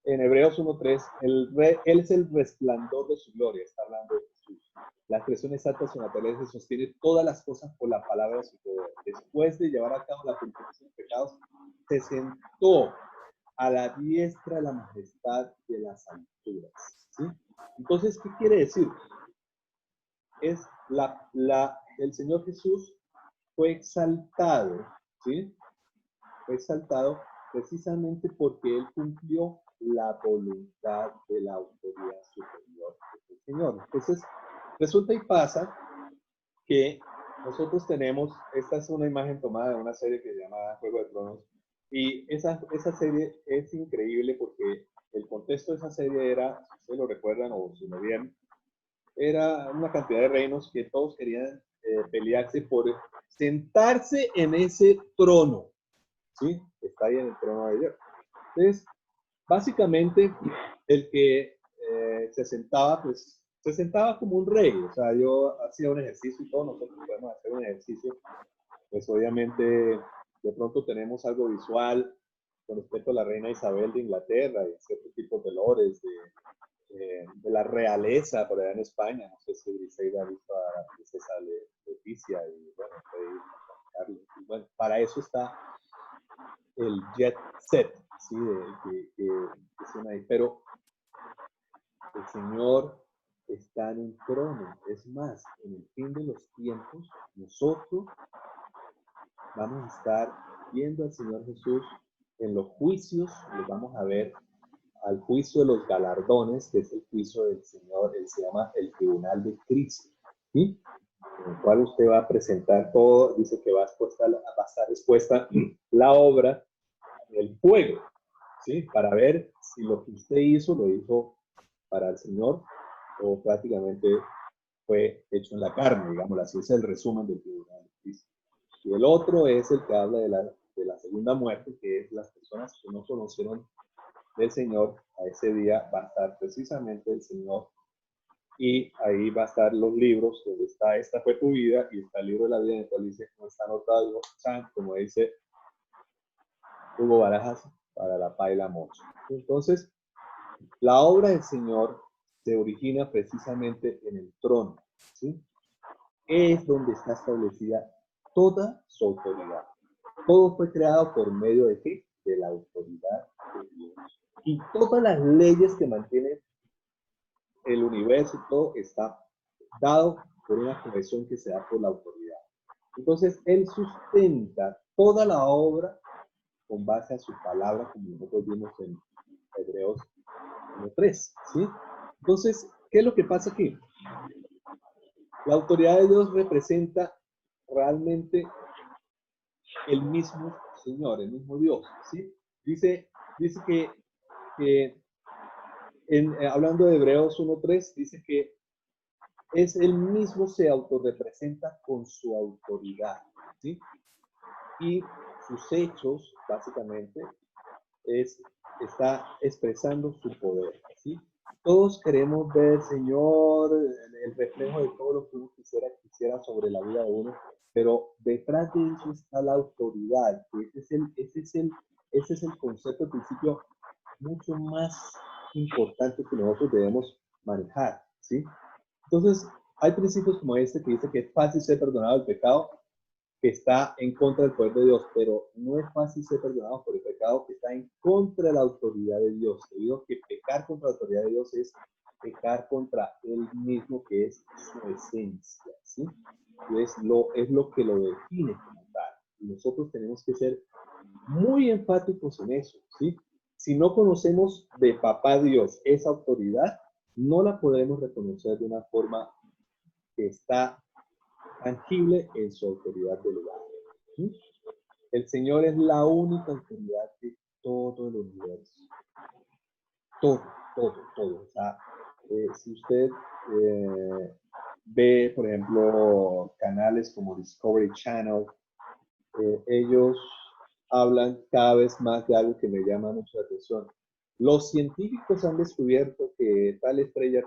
en Hebreos 1.3, Él es el resplandor de su gloria, está hablando de Jesús. La expresión exacta de su naturaleza sostiene todas las cosas por la palabra de su poder. Después de llevar a cabo la purificación de pecados, se sentó a la diestra de la majestad de las alturas. ¿Sí? Entonces, ¿qué quiere decir? Es el Señor Jesús fue exaltado, ¿sí? Fue exaltado precisamente porque Él cumplió la voluntad de la autoridad superior del Señor. Entonces, resulta y pasa que nosotros tenemos, esta es una imagen tomada de una serie que se llama Juego de Tronos, y esa serie es increíble porque el contexto de esa serie era, si ustedes lo recuerdan o si lo vieron, era una cantidad de reinos que todos querían pelearse por sentarse en ese trono, ¿sí? Está ahí en el trono de Dios. Entonces, básicamente, el que se sentaba, pues, se sentaba como un rey. O sea, yo hacía un ejercicio y todos nosotros podemos hacer un ejercicio. Pues, obviamente, de pronto tenemos algo visual con respecto a la reina Isabel de Inglaterra y ciertos tipos de lores de la realeza por allá en España. No sé si Briseida ha visto a la princesa Leticia y, bueno, Carlos. Y, bueno, para eso está el jet set, ¿sí? Que suena ahí. Pero el Señor está en un trono. Es más, en el fin de los tiempos, nosotros vamos a estar viendo al Señor Jesús en los juicios, los vamos a ver al juicio de los galardones, que es el juicio del Señor, él se llama el Tribunal de Cristo, ¿sí? En el cual usted va a presentar todo, dice que va a estar expuesta la obra en el fuego, ¿sí? Para ver si lo que usted hizo, lo hizo para el Señor o prácticamente fue hecho en la carne, digamos así, es el resumen del Tribunal de Cristo. Y el otro es el que habla de la segunda muerte, que es las personas que no conocieron del Señor. A ese día va a estar precisamente el Señor y ahí va a estar los libros donde está esta fue tu vida y está el libro de la vida en el cual dice cómo está anotado, como dice Hugo Barajas, para la paz y la mocha. Entonces, la obra del Señor se origina precisamente en el trono, ¿sí? Es donde está establecida toda su autoridad. Todo fue creado por medio de ¿qué? De la autoridad de Dios. Y todas las leyes que mantienen el universo y todo está dado por una convención que se da por la autoridad. Entonces, Él sustenta toda la obra con base a su palabra, como nosotros vimos en Hebreos 1:3, ¿sí? Entonces, ¿qué es lo que pasa aquí? La autoridad de Dios representa realmente el mismo Señor, el mismo Dios, ¿sí? Dice que hablando de Hebreos 1:3, dice que es el mismo se autorrepresenta con su autoridad, ¿sí? Y sus hechos, básicamente, está expresando su poder, ¿sí? Todos queremos ver, Señor, el reflejo de todo lo que uno quisiera sobre la vida de uno, pero detrás de eso está la autoridad, que ese es el concepto, el principio mucho más importante que nosotros debemos manejar, ¿sí? Entonces, hay principios como este que dice que es fácil ser perdonado del pecado que está en contra del poder de Dios, pero no es fácil ser perdonado por el pecado que está en contra de la autoridad de Dios, debido a que pecar contra la autoridad de Dios es pecar contra Él mismo, que es su esencia, ¿sí? Y es lo que lo define como tal. Y nosotros tenemos que ser muy enfáticos en eso, ¿sí? Si no conocemos de Papá Dios esa autoridad, no la podemos reconocer de una forma que está tangible en su autoridad del lugar. ¿Sí? El Señor es la única autoridad de todo el universo. Todo. O sea, si usted ve, por ejemplo, canales como Discovery Channel, ellos hablan cada vez más de algo que me llama mucho la atención. Los científicos han descubierto que tal estrella,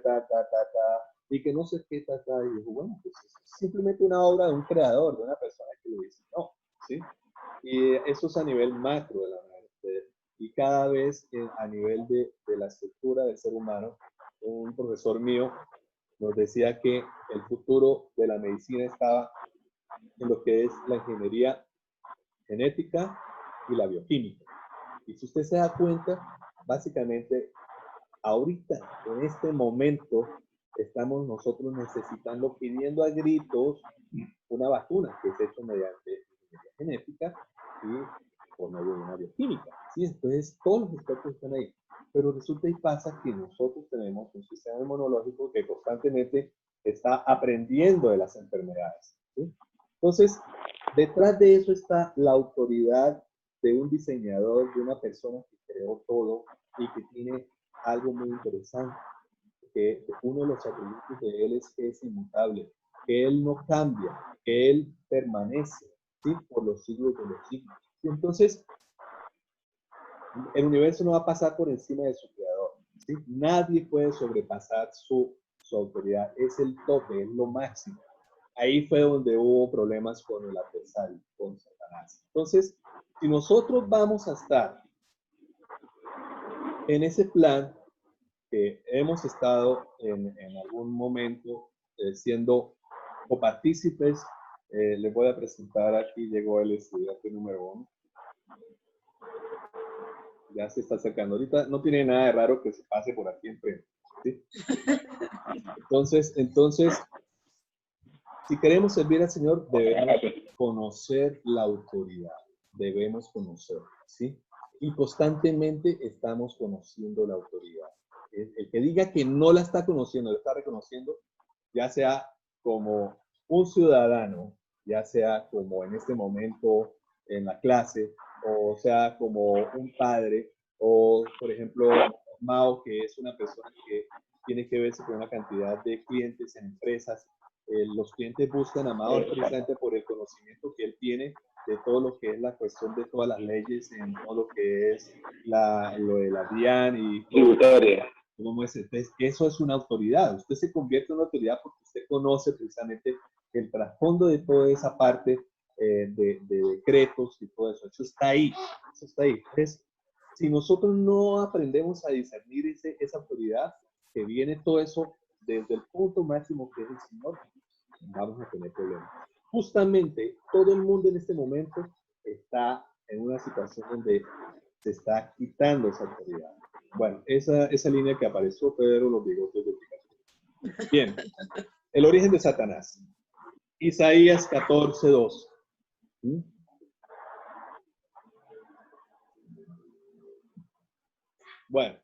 y que no sé qué, y digo, bueno, pues es simplemente una obra de un creador, de una persona que lo diseñó, ¿sí? Y eso es a nivel macro de la humanidad. Y cada vez a nivel de la estructura del ser humano, un profesor mío nos decía que el futuro de la medicina estaba en lo que es la ingeniería genética y la bioquímica. Y si usted se da cuenta, básicamente, ahorita, en este momento, estamos nosotros necesitando, pidiendo a gritos, una vacuna que es hecha mediante ingeniería genética y por medio de una bioquímica. ¿Sí? Entonces, todos los aspectos están ahí. Pero resulta y pasa que nosotros tenemos un sistema inmunológico que constantemente está aprendiendo de las enfermedades. ¿Sí? Entonces, detrás de eso está la autoridad de un diseñador, de una persona que creó todo y que tiene algo muy interesante, que uno de los atributos de él es que es inmutable, que él no cambia, que él permanece, ¿sí? Por los siglos de los siglos. Y entonces, el universo no va a pasar por encima de su creador, ¿sí? Nadie puede sobrepasar su autoridad, es el tope, es lo máximo. Ahí fue donde hubo problemas con el adversario, con Satanás. Entonces, si nosotros vamos a estar en ese plan que hemos estado en algún momento siendo copartícipes, les voy a presentar aquí, llegó el estudiante número 1. Ya se está acercando. Ahorita no tiene nada de raro que se pase por aquí enfrente, ¿sí? Entonces, si queremos servir al Señor, debemos conocer la autoridad. Debemos conocer, ¿sí? Y constantemente estamos conociendo la autoridad. El que diga que no la está conociendo, la está reconociendo, ya sea como un ciudadano, ya sea como en este momento en la clase, o sea como un padre, o por ejemplo, Mao, que es una persona que tiene que verse con una cantidad de clientes en empresas. Los clientes buscan a Mao precisamente por el conocimiento que él tiene de todo lo que es la cuestión de todas las leyes, en todo lo que es lo de la DIAN y tributaria. Entonces, eso es una autoridad. Usted se convierte en una autoridad porque usted conoce precisamente el trasfondo de toda esa parte de decretos y todo eso. Eso está ahí. Eso está ahí. Entonces, si nosotros no aprendemos a discernir esa autoridad, que viene todo eso desde el punto máximo que es el Señor, vamos a tener problemas. Justamente todo el mundo en este momento está en una situación donde se está quitando esa autoridad. Bueno, esa línea que apareció fue los bigotes de Picasso. Bien, el origen de Satanás. Isaías 14:2. ¿Mm? Bueno,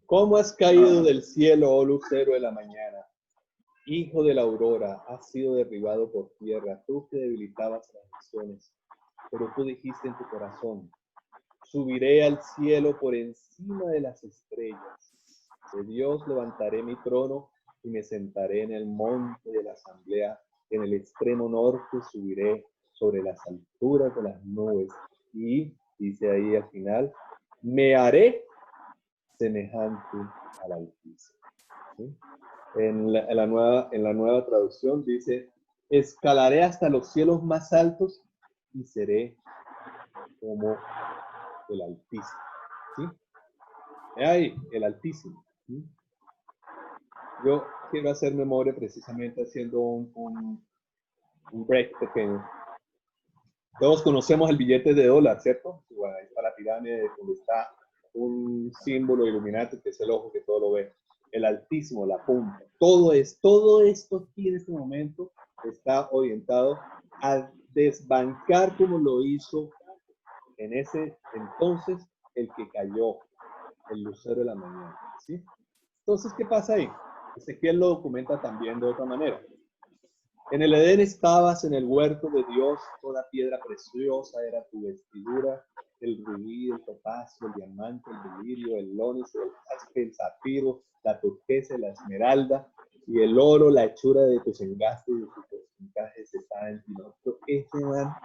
¿cómo has caído del cielo, oh lucero de la mañana? Hijo de la aurora, has sido derribado por tierra, tú que debilitabas las naciones. Pero tú dijiste en tu corazón, subiré al cielo por encima de las estrellas. De Dios levantaré mi trono y me sentaré en el monte de la asamblea. En el extremo norte subiré sobre las alturas de las nubes. Y, dice ahí al final, me haré semejante al Altísimo. ¿Sí? En la nueva traducción dice, escalaré hasta los cielos más altos y seré como el Altísimo. ¿Sí? Ahí, el Altísimo. ¿Sí? Yo quiero hacer memoria precisamente haciendo un break pequeño. Todos conocemos el billete de dólar, ¿cierto? Bueno, ahí está la pirámide donde está un símbolo iluminante que es el ojo que todo lo ve. El Altísimo, la punta. Todo esto aquí en este momento está orientado a desbancar como lo hizo en ese entonces el que cayó, el lucero de la mañana. ¿Sí? Entonces, ¿qué pasa ahí? Ezequiel lo documenta también de otra manera. En el Edén estabas, en el huerto de Dios, toda piedra preciosa era tu vestidura, el rubí, el topacio, el diamante, el belirio, el ónice, el jaspe, el zafiro, la turquesa, la esmeralda, y el oro, la hechura de tus engastes y de tus encajes estaban en ti. Ese man,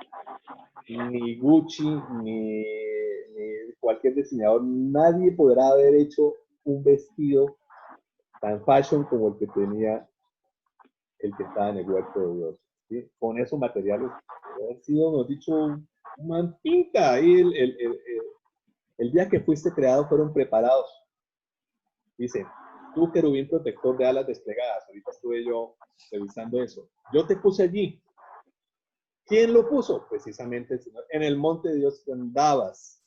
ni Gucci, ni cualquier diseñador, nadie podrá haber hecho un vestido tan fashion como el que tenía el que estaba en el huerto de Dios. ¿Sí? Con esos materiales, ha sido, nos dicho, un mantica. Ahí el día que fuiste creado fueron preparados. Dice, tú querubín protector de alas desplegadas. Ahorita estuve yo revisando eso. Yo te puse allí. ¿Quién lo puso? Precisamente el Señor. En el monte de Dios que andabas.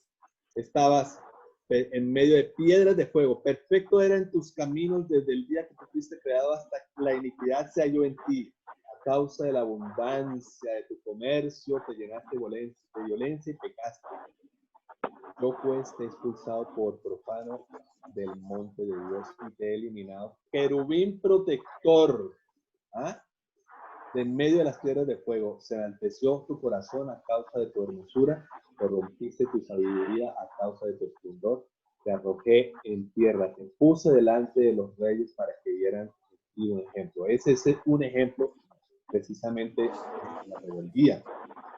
Estabas en medio de piedras de fuego. Perfecto era en tus caminos desde el día que tú fuiste creado hasta la iniquidad se halló en ti. A causa de la abundancia de tu comercio, te llenaste de violencia y pecaste. Yo pues te he expulsado por profano del monte de Dios y te he eliminado. Querubín protector. ¿Ah? De en medio de las piedras de fuego, se enalteció tu corazón a causa de tu hermosura, corrompiste tu sabiduría a causa de tu esplendor, te arrojé en tierra, te puse delante de los reyes para que vieran y un ejemplo. Ese es un ejemplo precisamente de la rebeldía.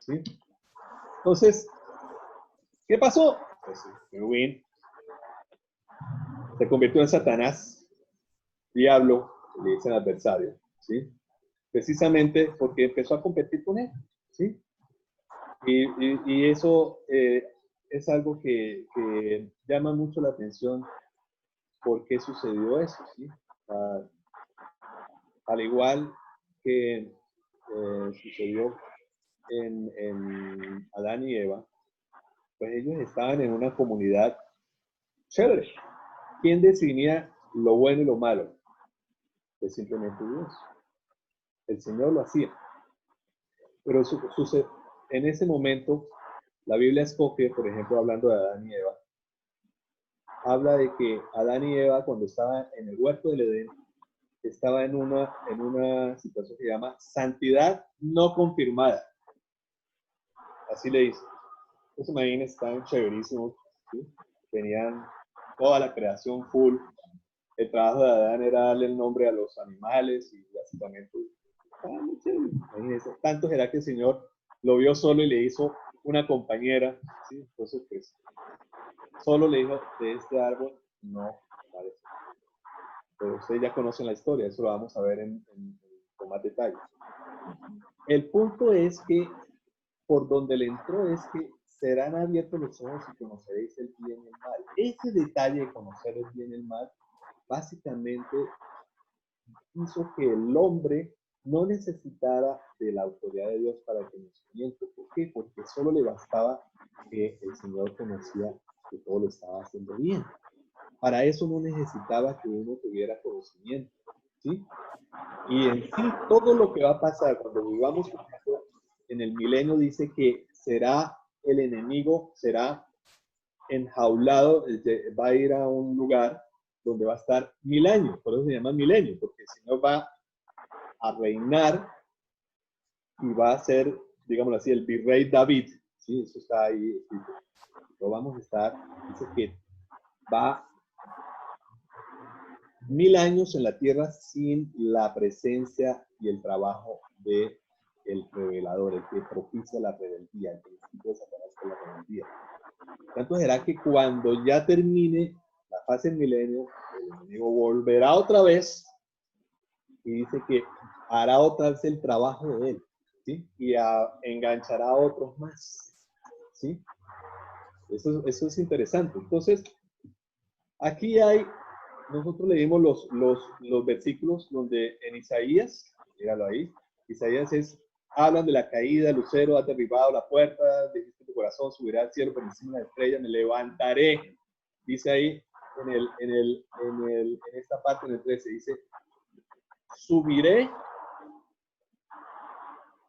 ¿Sí? Entonces, ¿qué pasó? Pues Querubín se convirtió en Satanás, diablo, le dicen adversario. ¿Sí? Precisamente porque empezó a competir con él, ¿sí? Y eso es algo que llama mucho la atención. ¿Por qué sucedió eso? ¿Sí? Al igual que sucedió en Adán y Eva, pues ellos estaban en una comunidad chévere. ¿Quién definía lo bueno y lo malo? Pues simplemente Dios. El Señor lo hacía. Pero en ese momento, la Biblia escoge, por ejemplo, hablando de Adán y Eva, habla de que Adán y Eva, cuando estaban en el huerto del Edén, estaba en una situación que se llama santidad no confirmada. Así le dice. Entonces, imagínense, estaban chéverísimos, ¿sí? Tenían toda la creación full. El trabajo de Adán era darle el nombre a los animales y básicamente estaba muy chévere. Imagínense. Tanto será que el Señor lo vio solo y le hizo una compañera, ¿sí? Entonces, pues, solo le dijo, de este árbol no parece. Pero ustedes ya conocen la historia, eso lo vamos a ver con más detalle. El punto es que por donde le entró es que serán abiertos los ojos y conoceréis el bien y el mal. Ese detalle de conocer el bien y el mal, básicamente hizo que el hombre no necesitara de la autoridad de Dios para el conocimiento. ¿Por qué? Porque solo le bastaba que el Señor conocía que todo lo estaba haciendo bien. Para eso no necesitaba que uno tuviera conocimiento, ¿sí? Y en sí, todo lo que va a pasar cuando vivamos con Cristo, en el milenio dice que será el enemigo, será enjaulado, va a ir a un lugar donde va a estar 1000 años, por eso se llama milenio, porque el Señor va a reinar y va a ser, digámoslo así, el virrey David, ¿sí? Eso está ahí escrito. Lo vamos a estar, dice que va 1000 años en la tierra sin la presencia y el trabajo de el revelador, el que propicia la rebeldía, el principio de Satanás con la rebeldía. Tanto será que cuando ya termine la fase del milenio, el enemigo volverá otra vez y dice que hará otra vez el trabajo de él, ¿sí? Y enganchará a otros más, ¿sí? Eso es interesante. Entonces, aquí nosotros leímos los versículos donde en Isaías, míralo ahí, Isaías hablan de la caída, Lucero ha derribado la puerta, dijiste tu corazón, subirá al cielo por encima de la estrella, me levantaré, dice ahí en esta parte, en el 13, dice, subiré,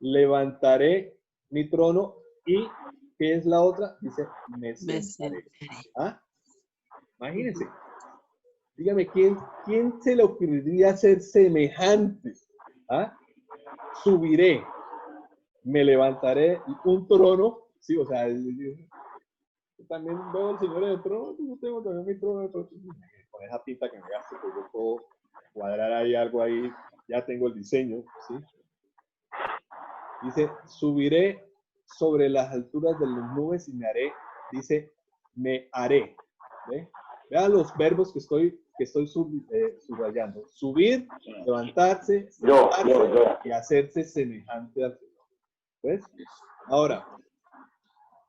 levantaré mi trono y, ¿qué es la otra? Dice, me sentaré. ¿Ah? Imagínense. Dígame, ¿quién se le ocurriría ser semejante? ¿Ah? Subiré, me levantaré un trono, sí, o sea, yo también veo al Señor en el trono, yo tengo también mi trono, con esa pinta que me gasto, pues yo puedo cuadrar ahí algo ahí, ya tengo el diseño, ¿sí? Dice, subiré sobre las alturas de las nubes y me haré, dice, me haré. ¿Ve? Vean los verbos que estoy subrayando. Subir, levantarse, sentarse y hacerse semejante al Señor. ¿Ves? Ahora,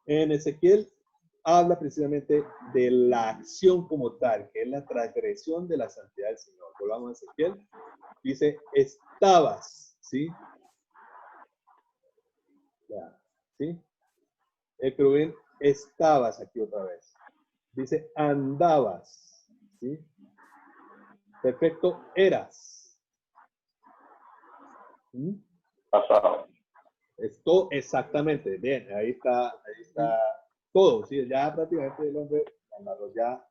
en Ezequiel habla precisamente de la acción como tal, que es la transgresión de la santidad del Señor. Volvamos a Ezequiel. Dice, estabas, ¿sí? ¿Sí? El querubín, estabas aquí otra vez. Dice, andabas, ¿sí? Perfecto, eras. ¿Mm? Pasado. Esto exactamente, bien, ahí está todo, ¿sí? Ya prácticamente el hombre, ya,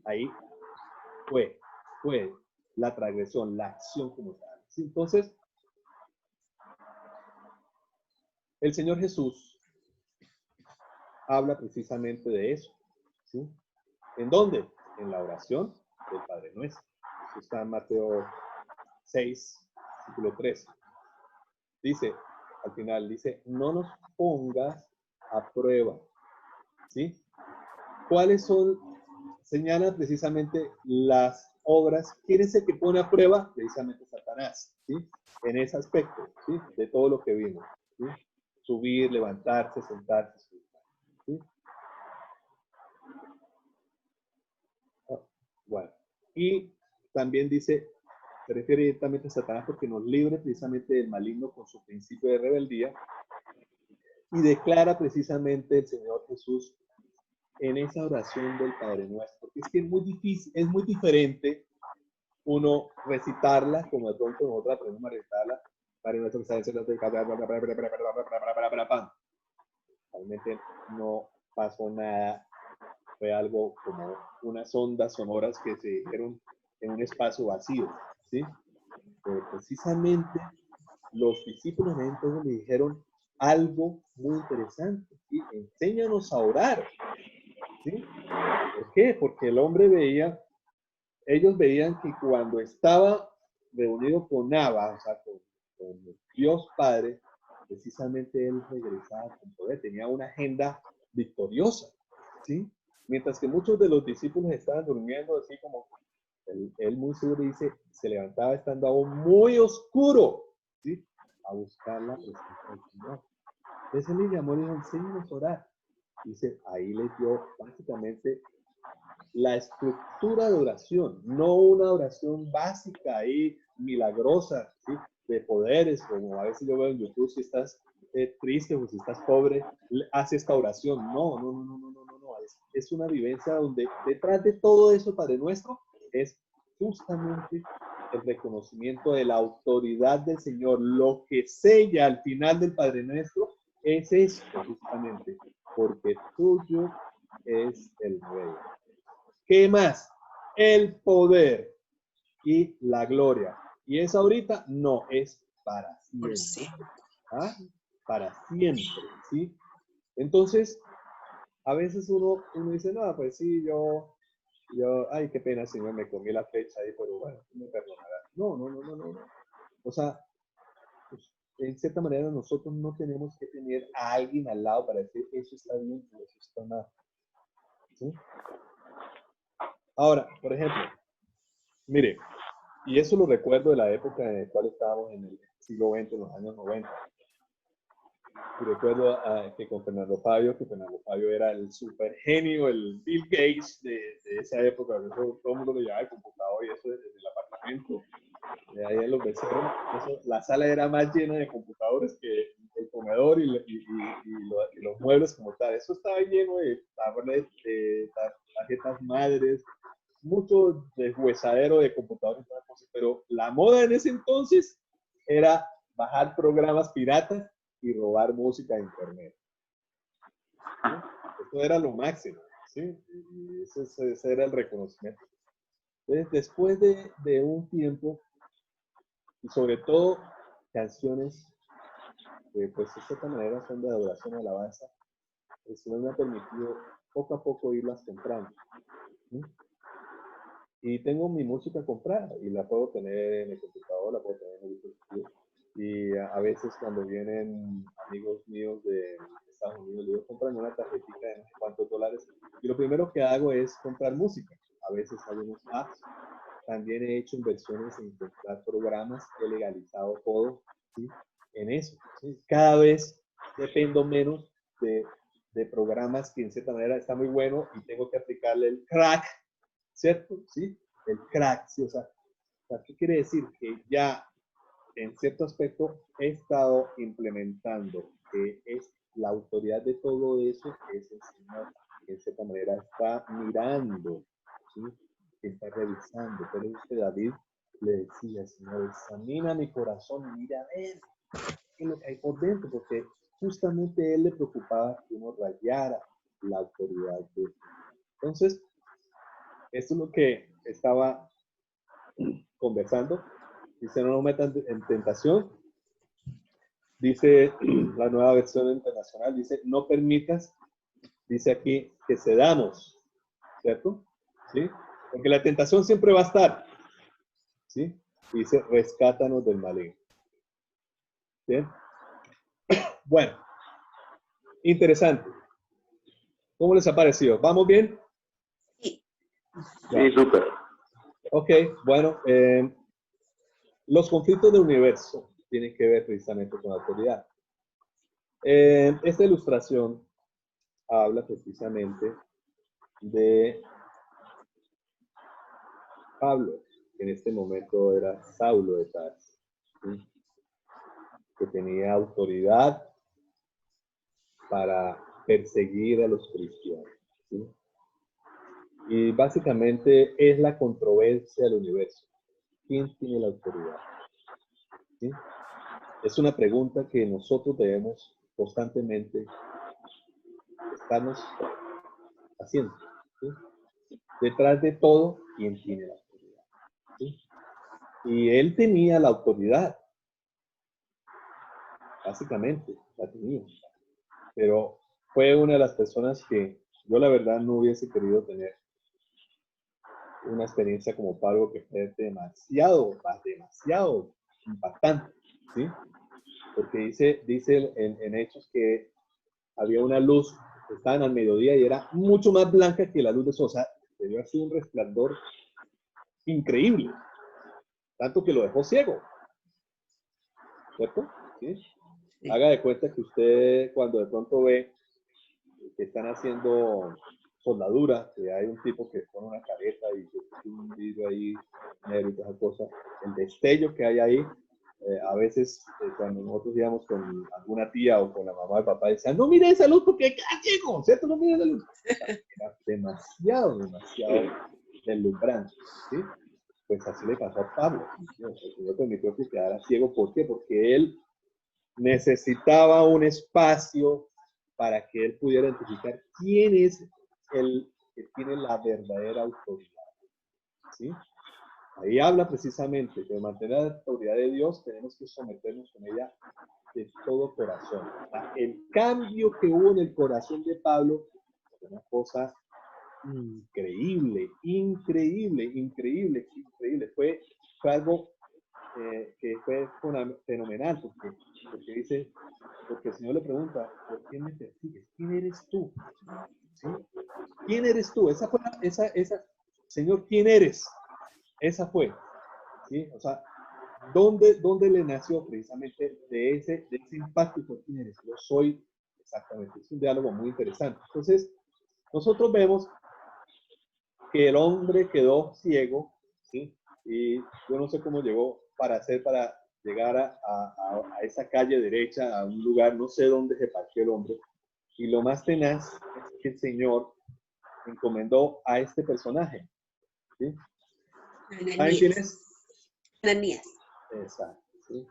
ahí fue la transgresión, la acción como tal. ¿Sí? Entonces, el Señor Jesús habla precisamente de eso, ¿sí? ¿En dónde? En la oración del Padre Nuestro. Eso está en Mateo 6, versículo 13. Dice, al final, dice, no nos pongas a prueba, ¿sí? ¿Cuáles son? Señalan precisamente las obras. ¿Quién es el que pone a prueba? Precisamente Satanás, ¿sí? En ese aspecto, ¿sí? De todo lo que vimos, ¿sí? Subir, levantarse, sentarse, ¿sí? Bueno, y también dice, se refiere directamente a Satanás porque nos libre precisamente del maligno con su principio de rebeldía y declara precisamente el Señor Jesús en esa oración del Padre Nuestro. Porque es que es muy difícil, es muy diferente uno recitarla, como de pronto nosotros aprendemos a recitarla, Padre Nuestro que está en el cielo, realmente no pasó nada, fue algo como unas ondas sonoras que se dijeron en un espacio vacío, ¿sí? Pero precisamente los discípulos entonces le dijeron algo muy interesante, ¿sí? Enséñanos a orar, ¿sí? ¿Por qué? Porque el hombre ellos veían que cuando estaba reunido con Abba, o sea, con Dios Padre, precisamente él regresaba con poder, tenía una agenda victoriosa, ¿sí? Mientras que muchos de los discípulos estaban durmiendo así como él muy seguro dice, se levantaba estando aún muy oscuro, ¿sí? A buscar la presencia del Señor. Entonces él le llamó y le dijo, enséñanos a orar. Dice, ahí les dio básicamente la estructura de oración, no una oración básica y milagrosa, ¿sí? De poderes, como a veces yo veo en YouTube, si estás triste o si estás pobre, hace esta oración. No, no, no, no, no, no, no, no. Es una vivencia donde detrás de todo eso, Padre Nuestro, es justamente el reconocimiento de la autoridad del Señor. Lo que sella al final del Padre Nuestro es esto, justamente, porque tuyo es el reino. ¿Qué más? El poder y la gloria. ¿Y es ahorita? No, es para Por siempre. siempre. ¿Ah? Para siempre, ¿sí? Entonces, a veces uno dice, no, pues sí, yo, ay, qué pena, Señor, me comí la fecha ahí, pero bueno, me perdonará. No, no, no, no, no, no. O sea, pues, en cierta manera nosotros no tenemos que tener a alguien al lado para decir, eso está bien o eso está mal. ¿Sí? Ahora, por ejemplo, mire, y eso lo recuerdo de la época en la cual estábamos en el siglo XX, en los años 90. Y recuerdo que con Fernando Fabio, era el super genio, el Bill Gates de esa época. Eso, todo el mundo lo llevaba el computador y eso desde el apartamento. De ahí en los becerros, la sala era más llena de computadores que el comedor y los muebles como tal. Eso estaba lleno de tablets, de tarjetas madres, mucho deshuesadero de computadores, pero la moda en ese entonces era bajar programas piratas y robar música de internet. ¿Sí? Eso era lo máximo, ¿sí? Y ese era el reconocimiento. Entonces, después de un tiempo, y sobre todo canciones que pues de cierta manera son de adoración y alabanza, el Señor me ha permitido poco a poco irlas comprando. ¿Sí? Y tengo mi música comprada y la puedo tener en el computador, la puedo tener en el dispositivo. Y a veces cuando vienen amigos míos de Estados Unidos, les digo, compran una tarjetita de no sé cuántos dólares. Y lo primero que hago es comprar música. A veces algunos apps. También he hecho inversiones en comprar programas, he legalizado todo, ¿sí? En eso. ¿Sí? Cada vez dependo menos de programas que en cierta manera está muy bueno y tengo que aplicarle el crack, ¿cierto? ¿Sí? El crack, ¿sí? O sea, ¿qué quiere decir? Que ya en cierto aspecto he estado implementando que es la autoridad de todo eso, es el Señor, que en cierta manera está mirando, ¿sí? Está revisando. Pero es que David le decía, Señor, examina mi corazón, mira a ver qué es lo que hay por dentro, porque justamente él le preocupaba que uno rayara la autoridad de Dios. Entonces, esto es lo que estaba conversando. Dice, no nos metan en tentación. Dice la nueva versión internacional, dice, no permitas, dice aquí, que cedamos, ¿cierto? ¿Sí? Porque la tentación siempre va a estar, ¿sí? Dice, rescátanos del maligno. ¿Bien? Bueno, interesante. ¿Cómo les ha parecido? ¿Vamos bien? Sí. Sí, súper. Ok, bueno, los conflictos del universo tienen que ver precisamente con la autoridad. Esta ilustración habla precisamente de Pablo, que en este momento era Saulo de Tarso, ¿sí? Que tenía autoridad para perseguir a los cristianos, ¿sí? Y básicamente es la controversia del universo. ¿Quién tiene la autoridad? ¿Sí? Es una pregunta que nosotros debemos constantemente estarnos haciendo, ¿sí? Detrás de todo, ¿quién tiene la autoridad? ¿Sí? Y él tenía la autoridad, básicamente, la tenía. Pero fue una de las personas que yo la verdad no hubiese querido tener una experiencia como Pablo, que fue demasiado impactante, ¿sí? Porque dice en Hechos que había una luz, estaban al mediodía y era mucho más blanca que la luz de sol. O sea, debió haber sido un resplandor increíble, tanto que lo dejó ciego, ¿cierto? ¿Sí? Sí. Haga de cuenta que usted cuando de pronto ve que están haciendo soldadura, que hay un tipo que pone una careta y un vidrio ahí negro y todas esas cosas. El destello que hay ahí, a veces cuando nosotros íbamos con alguna tía o con la mamá del papá, decían, no mire esa luz porque queda ciego, ¿cierto? No mire esa luz. Era demasiado deslumbrante, ¿sí? Pues así le pasó a Pablo. ¿Sí? O sea, el Señor permitió que quedara ciego. ¿Por qué? Porque él necesitaba un espacio para que él pudiera identificar quién es el que tiene la verdadera autoridad. ¿Sí? Ahí habla precisamente que de mantener la autoridad de Dios tenemos que someternos con ella de todo corazón. O sea, el cambio que hubo en el corazón de Pablo fue una cosa increíble, increíble, increíble, increíble. Fue algo que fue fenomenal, porque dice, porque el Señor le pregunta, ¿por qué me persigues? ¿Quién eres tú? ¿Sí? ¿Quién eres tú? Esa fue Señor, ¿quién eres? Esa fue, ¿sí? O sea, ¿dónde le nació precisamente de ese impacto? ¿Por quién eres? Yo soy, exactamente, es un diálogo muy interesante. Entonces, nosotros vemos que el hombre quedó ciego, ¿sí? Y yo no sé cómo llegó para llegar a esa calle derecha, a un lugar, no sé dónde se partió el hombre. Y lo más tenaz es que el Señor encomendó a este personaje, ¿sí? ¿Saben quién es? Ananías. Exacto, ¿sí?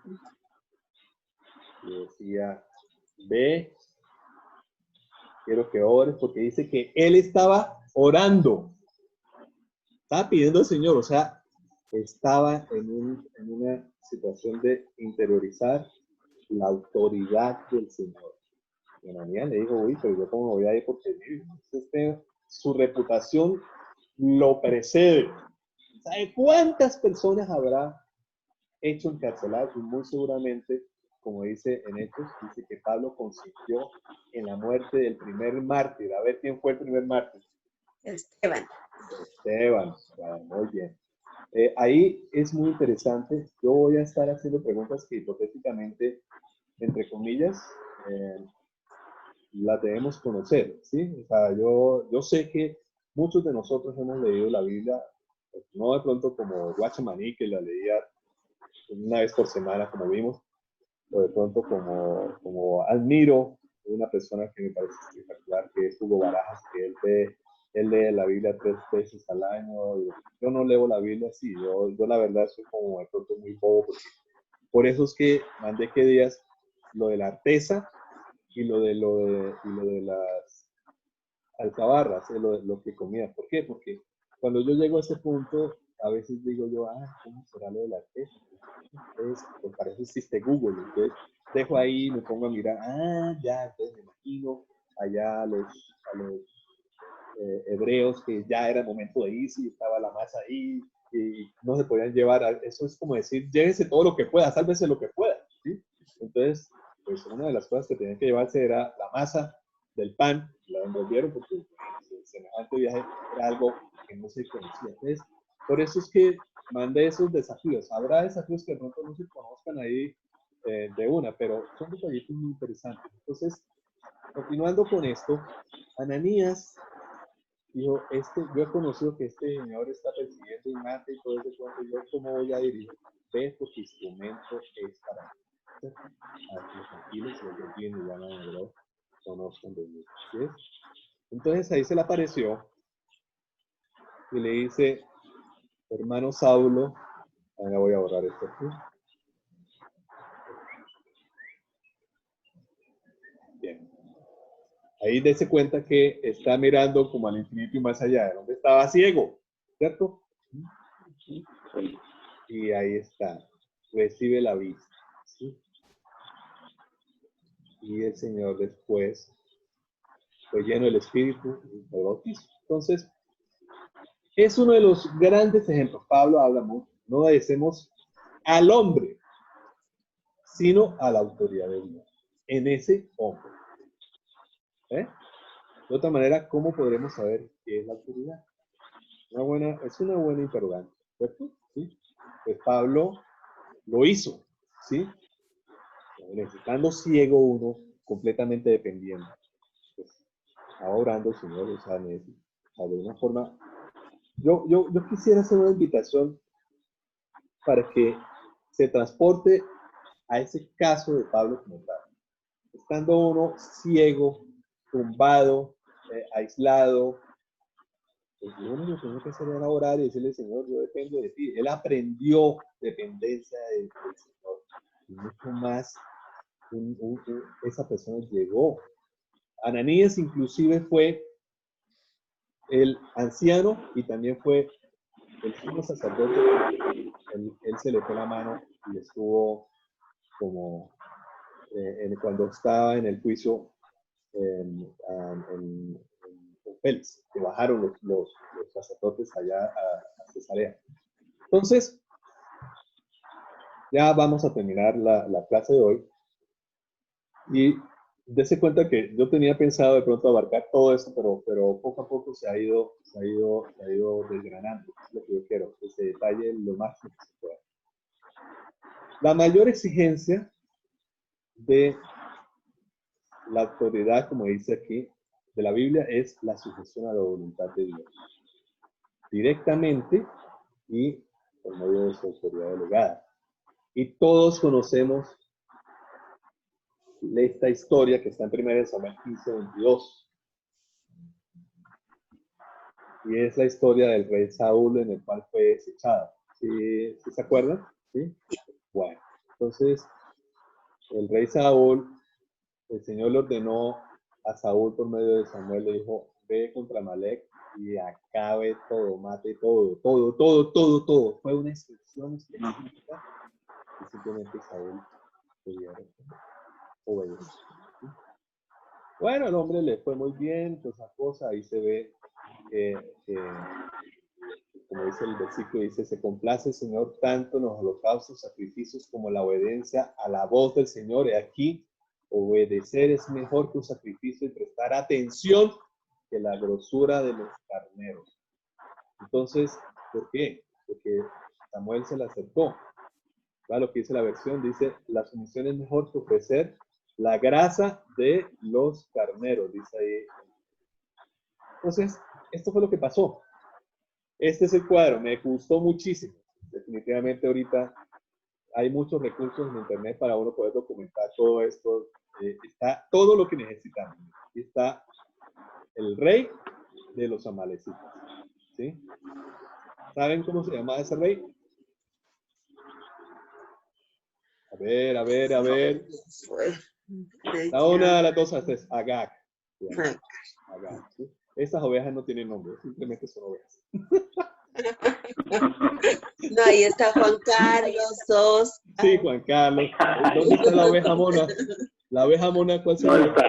Y decía, ve, quiero que ores, porque dice que él estaba orando. Estaba pidiendo al Señor, o sea, estaba en una situación de interiorizar la autoridad del Señor. Y Ananías le dijo, uy, pero yo cómo me voy a ir porque su reputación lo precede. ¿Sabe cuántas personas habrá hecho encarcelar? Y muy seguramente, como dice en Hechos, dice que Pablo consintió en la muerte del primer mártir. A ver, ¿quién fue el primer mártir? Esteban. Esteban. Bueno, muy bien. Ahí es muy interesante. Yo voy a estar haciendo preguntas que hipotéticamente, entre comillas, las debemos conocer, ¿sí? O sea, yo sé que muchos de nosotros hemos leído la Biblia, pues, no de pronto como Watchmaní, que la leía una vez por semana, como vimos, o de pronto como admiro una persona que me parece espectacular, que es Hugo Barajas, que él lee la Biblia 3 veces al año. Yo no leo la Biblia así, yo la verdad soy como de pronto muy bobo, por eso es que mandé que días lo de la artesa y lo de las alcabarras, lo que comía. ¿Por qué? Porque cuando yo llego a ese punto, a veces digo yo, ¿cómo será lo de la artesa? Entonces, pues para eso existe Google. Entonces, dejo ahí, me pongo a mirar, ya, entonces me imagino allá a los hebreos que ya era el momento de irse y estaba la masa ahí y no se podían llevar. Eso es como decir, llévese todo lo que pueda, sálvese lo que pueda, ¿sí? Entonces, pues una de las cosas que tenían que llevarse era la masa del pan, la envolvieron porque el semejante viaje era algo que no se conocía. Entonces, por eso es que mandé esos desafíos. Habrá desafíos que de pronto no se conozcan ahí de una, pero son detallitos muy interesantes. Entonces, continuando con esto, Ananías dijo, yo he conocido que este señor está persiguiendo y mata y todo ese cuento, yo cómo voy a ir, ve porque instrumento es para mí. Aquí tranquilos, si ellos vienen y llaman a Dios, conozcan de mí. ¿Sí? Entonces ahí se le apareció y le dice, hermano Saulo, ahora voy a borrar esto aquí. Bien. Ahí dése cuenta que está mirando como al infinito y más allá, de donde estaba ciego, ¿cierto? Y ahí está, recibe la vista, ¿sí? Y el Señor después fue lleno del Espíritu y fue bautizado. Entonces, es uno de los grandes ejemplos. Pablo habla mucho, no obedecemos al hombre, sino a la autoridad de Dios, en ese hombre. ¿Eh? De otra manera, ¿cómo podremos saber qué es la autoridad? Es una buena interrogante, ¿cierto? ¿Sí? Pues Pablo lo hizo, ¿sí? Necesitando ciego uno, completamente dependiente. Pues, estaba orando el Señor, o sea, de una forma. Yo quisiera hacer una invitación para que se transporte a ese caso de Pablo como tal. Estando uno ciego, tumbado, aislado, pues lo único que tenía que hacer era orar y decirle, Señor, yo dependo de ti. Él aprendió dependencia del Señor. Y mucho más, esa persona llegó. Ananías inclusive fue el anciano y también fue el sumo sacerdote. Él se le fue la mano y estuvo como cuando estaba en el juicio en Félix, que bajaron los sacerdotes allá a Cesarea. Entonces, ya vamos a terminar la clase de hoy. Y dése cuenta que yo tenía pensado de pronto abarcar todo eso, pero poco a poco se ha ido desgranando. Es lo que yo quiero, que se detalle lo máximo que se pueda. La mayor exigencia de la autoridad, como dice aquí, de la Biblia, es la sujeción a la voluntad de Dios. Directamente y por medio de su autoridad delegada. Y todos conocemos esta historia que está en 1 Samuel 15:22. Y es la historia del rey Saúl en el cual fue desechado. ¿Sí se acuerdan? ¿Sí? Bueno, entonces el rey Saúl, el Señor le ordenó a Saúl por medio de Samuel, le dijo, ve contra Amalek y acabe todo, mate todo. Fue una instrucción específica y simplemente Saúl obedeció. Bueno, el hombre le fue muy bien, toda esa cosa, ahí se ve como dice el versículo, dice, se complace el Señor tanto en los holocaustos, sacrificios, como la obediencia a la voz del Señor. Y aquí, obedecer es mejor que un sacrificio y prestar atención que la grosura de los carneros. Entonces, ¿por qué? Porque Samuel se le acercó. Lo que dice la versión, dice, la sumisión es mejor que ofrecer la grasa de los carneros, dice ahí. Entonces, esto fue lo que pasó. Este es el cuadro, me gustó muchísimo. Definitivamente ahorita hay muchos recursos en internet para uno poder documentar todo esto. Está todo lo que necesitamos. Aquí está el rey de los amalecitas. ¿Sí? ¿Saben cómo se llama ese rey? A ver. La una de las dos es Agag. Agag, ¿sí? Estas ovejas no tienen nombre, simplemente son ovejas. No, ahí está Juan Carlos, Oscar. Sí, Juan Carlos. ¿Dónde está la oveja mona? La oveja mona, ¿cuál será? No está.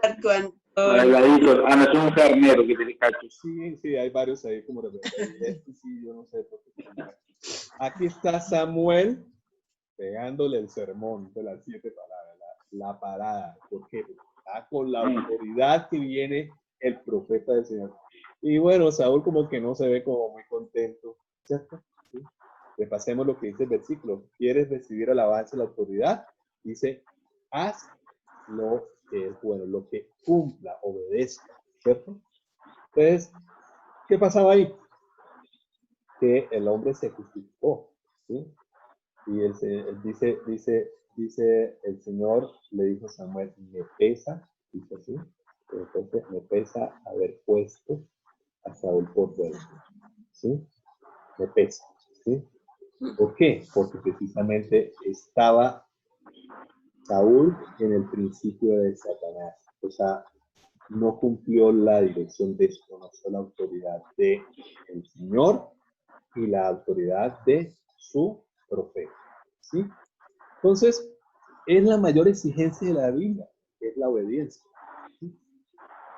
Marco Antonio. No es un carnero que tiene cachos. Sí, hay varios ahí como este sí, yo no sé por qué. Aquí está Samuel pegándole el sermón de las 7 palabras, la parada. ¿Por qué? Porque está con la autoridad que viene el profeta del Señor. Y bueno, Saúl como que no se ve como muy contento, ¿cierto? ¿Sí? Repasemos lo que dice el versículo. ¿Quieres recibir alabanza y la autoridad? Dice, haz lo que es bueno, lo que cumpla, obedezca, ¿cierto? Entonces, ¿qué pasaba ahí? Que el hombre se justificó, ¿sí? Y él dice el Señor, le dijo a Samuel, me pesa, dice así, entonces me pesa haber puesto a Saúl por rey, ¿sí? Me pesa, ¿sí? ¿Por qué? Porque precisamente estaba Saúl en el principio de Satanás, o sea, no cumplió la dirección, desconoció la autoridad del Señor y la autoridad de su profeta, ¿sí? Entonces, es la mayor exigencia de la Biblia, es la obediencia, ¿sí?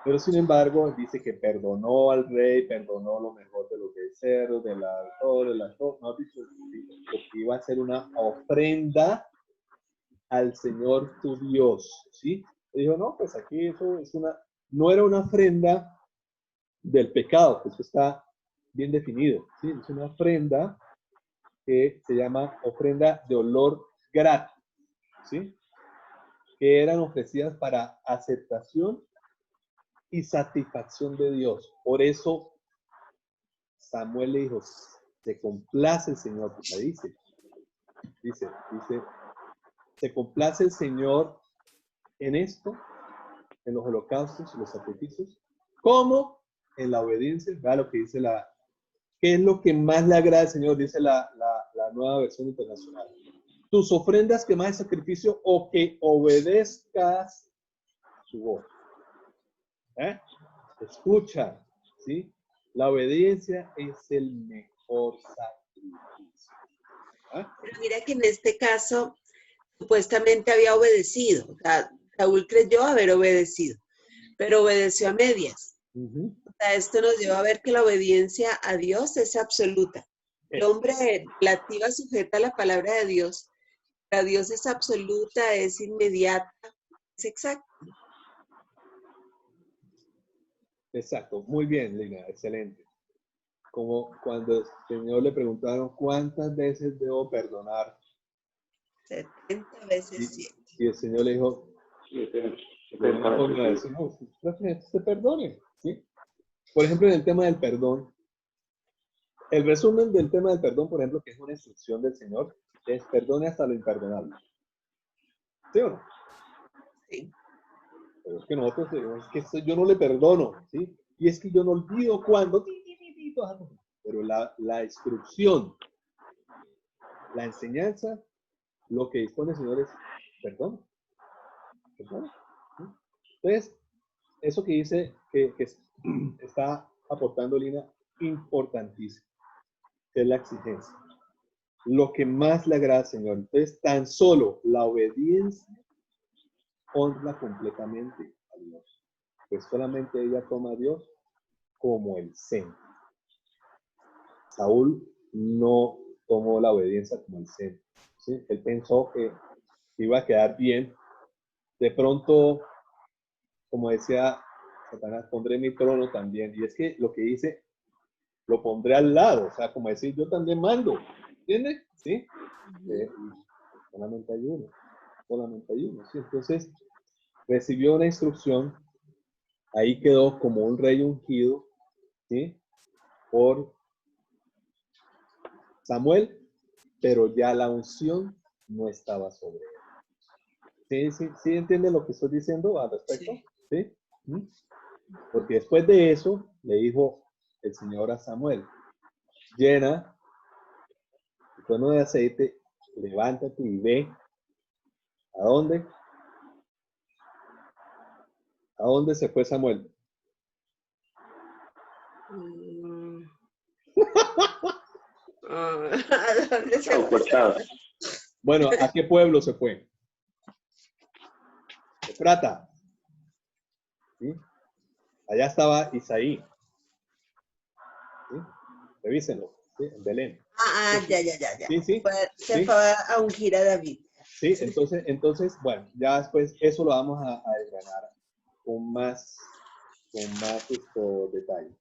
Pero sin embargo, dice que perdonó al rey, perdonó lo mejor de los becerros, de no dicho, porque iba a ser una ofrenda al Señor tu Dios, ¿sí? Y dijo, no, pues aquí eso es no era una ofrenda del pecado, eso está bien definido, ¿sí? Es una ofrenda que se llama ofrenda de olor grato, ¿sí? Que eran ofrecidas para aceptación y satisfacción de Dios. Por eso Samuel le dijo, se complace el Señor, porque dice, se complace el Señor en esto, en los holocaustos y los sacrificios, como en la obediencia. Vea lo que dice ¿qué es lo que más le agrada al Señor? Dice la nueva versión internacional. Tus ofrendas que más de sacrificio o que obedezcas su voz. Escucha, ¿sí? La obediencia es el mejor sacrificio. Pero mira que en este caso, supuestamente había obedecido. O sea, Saúl creyó haber obedecido, pero obedeció a medias. O sea, esto nos lleva a ver que la obediencia a Dios es absoluta. El hombre relativa sujeta a la palabra de Dios. Para Dios es absoluta, es inmediata, es exacta. Exacto, muy bien, Lina, excelente. Como cuando el Señor le preguntaron cuántas veces debo perdonar. 70 veces 7. Y el Señor le dijo, se perdone. ¿Sí? Por ejemplo, en el tema del perdón, el resumen del tema del perdón, por ejemplo, que es una instrucción del Señor, es perdone hasta lo imperdonable. ¿Sí o no? Sí. Pero es que nosotros decimos, es que yo no le perdono, ¿sí? Y es que yo no olvido cuando, pero la instrucción, la enseñanza, lo que dispone el Señor es perdón. Perdón. ¿Sí? Entonces, eso que dice que está aportando Lina, importantísimo, es la exigencia. Lo que más le agrada al Señor. Entonces, tan solo la obediencia honra completamente a Dios. Pues solamente ella toma a Dios como el centro. Saúl no tomó la obediencia como el centro. ¿Sí? Él pensó que iba a quedar bien. De pronto, como decía Satanás, pondré mi trono también. Y es que lo que dice, lo pondré al lado. O sea, como decir, yo también mando. ¿Entiendes? ¿Sí? Solamente hay uno. Solamente hay uno. ¿Sí? Entonces, recibió una instrucción. Ahí quedó como un rey ungido. ¿Sí? Por Samuel, pero ya la unción no estaba sobre él. ¿Sí entienden lo que estoy diciendo al respecto? ¿Sí? Porque después de eso le dijo el Señor a Samuel, llena tu cuerno de aceite, levántate y ve. ¿A dónde? ¿A dónde se fue Samuel? ¿A dónde se fue? Bueno, ¿a qué pueblo se fue? Efrata. ¿Sí? Allá estaba Isaí. ¿Sí? Revísenlo. ¿Sí? En Belén. Ya. Sí, sí. Se fue a ungir a David. Sí, entonces, bueno, ya después eso lo vamos a desgranar con más detalle.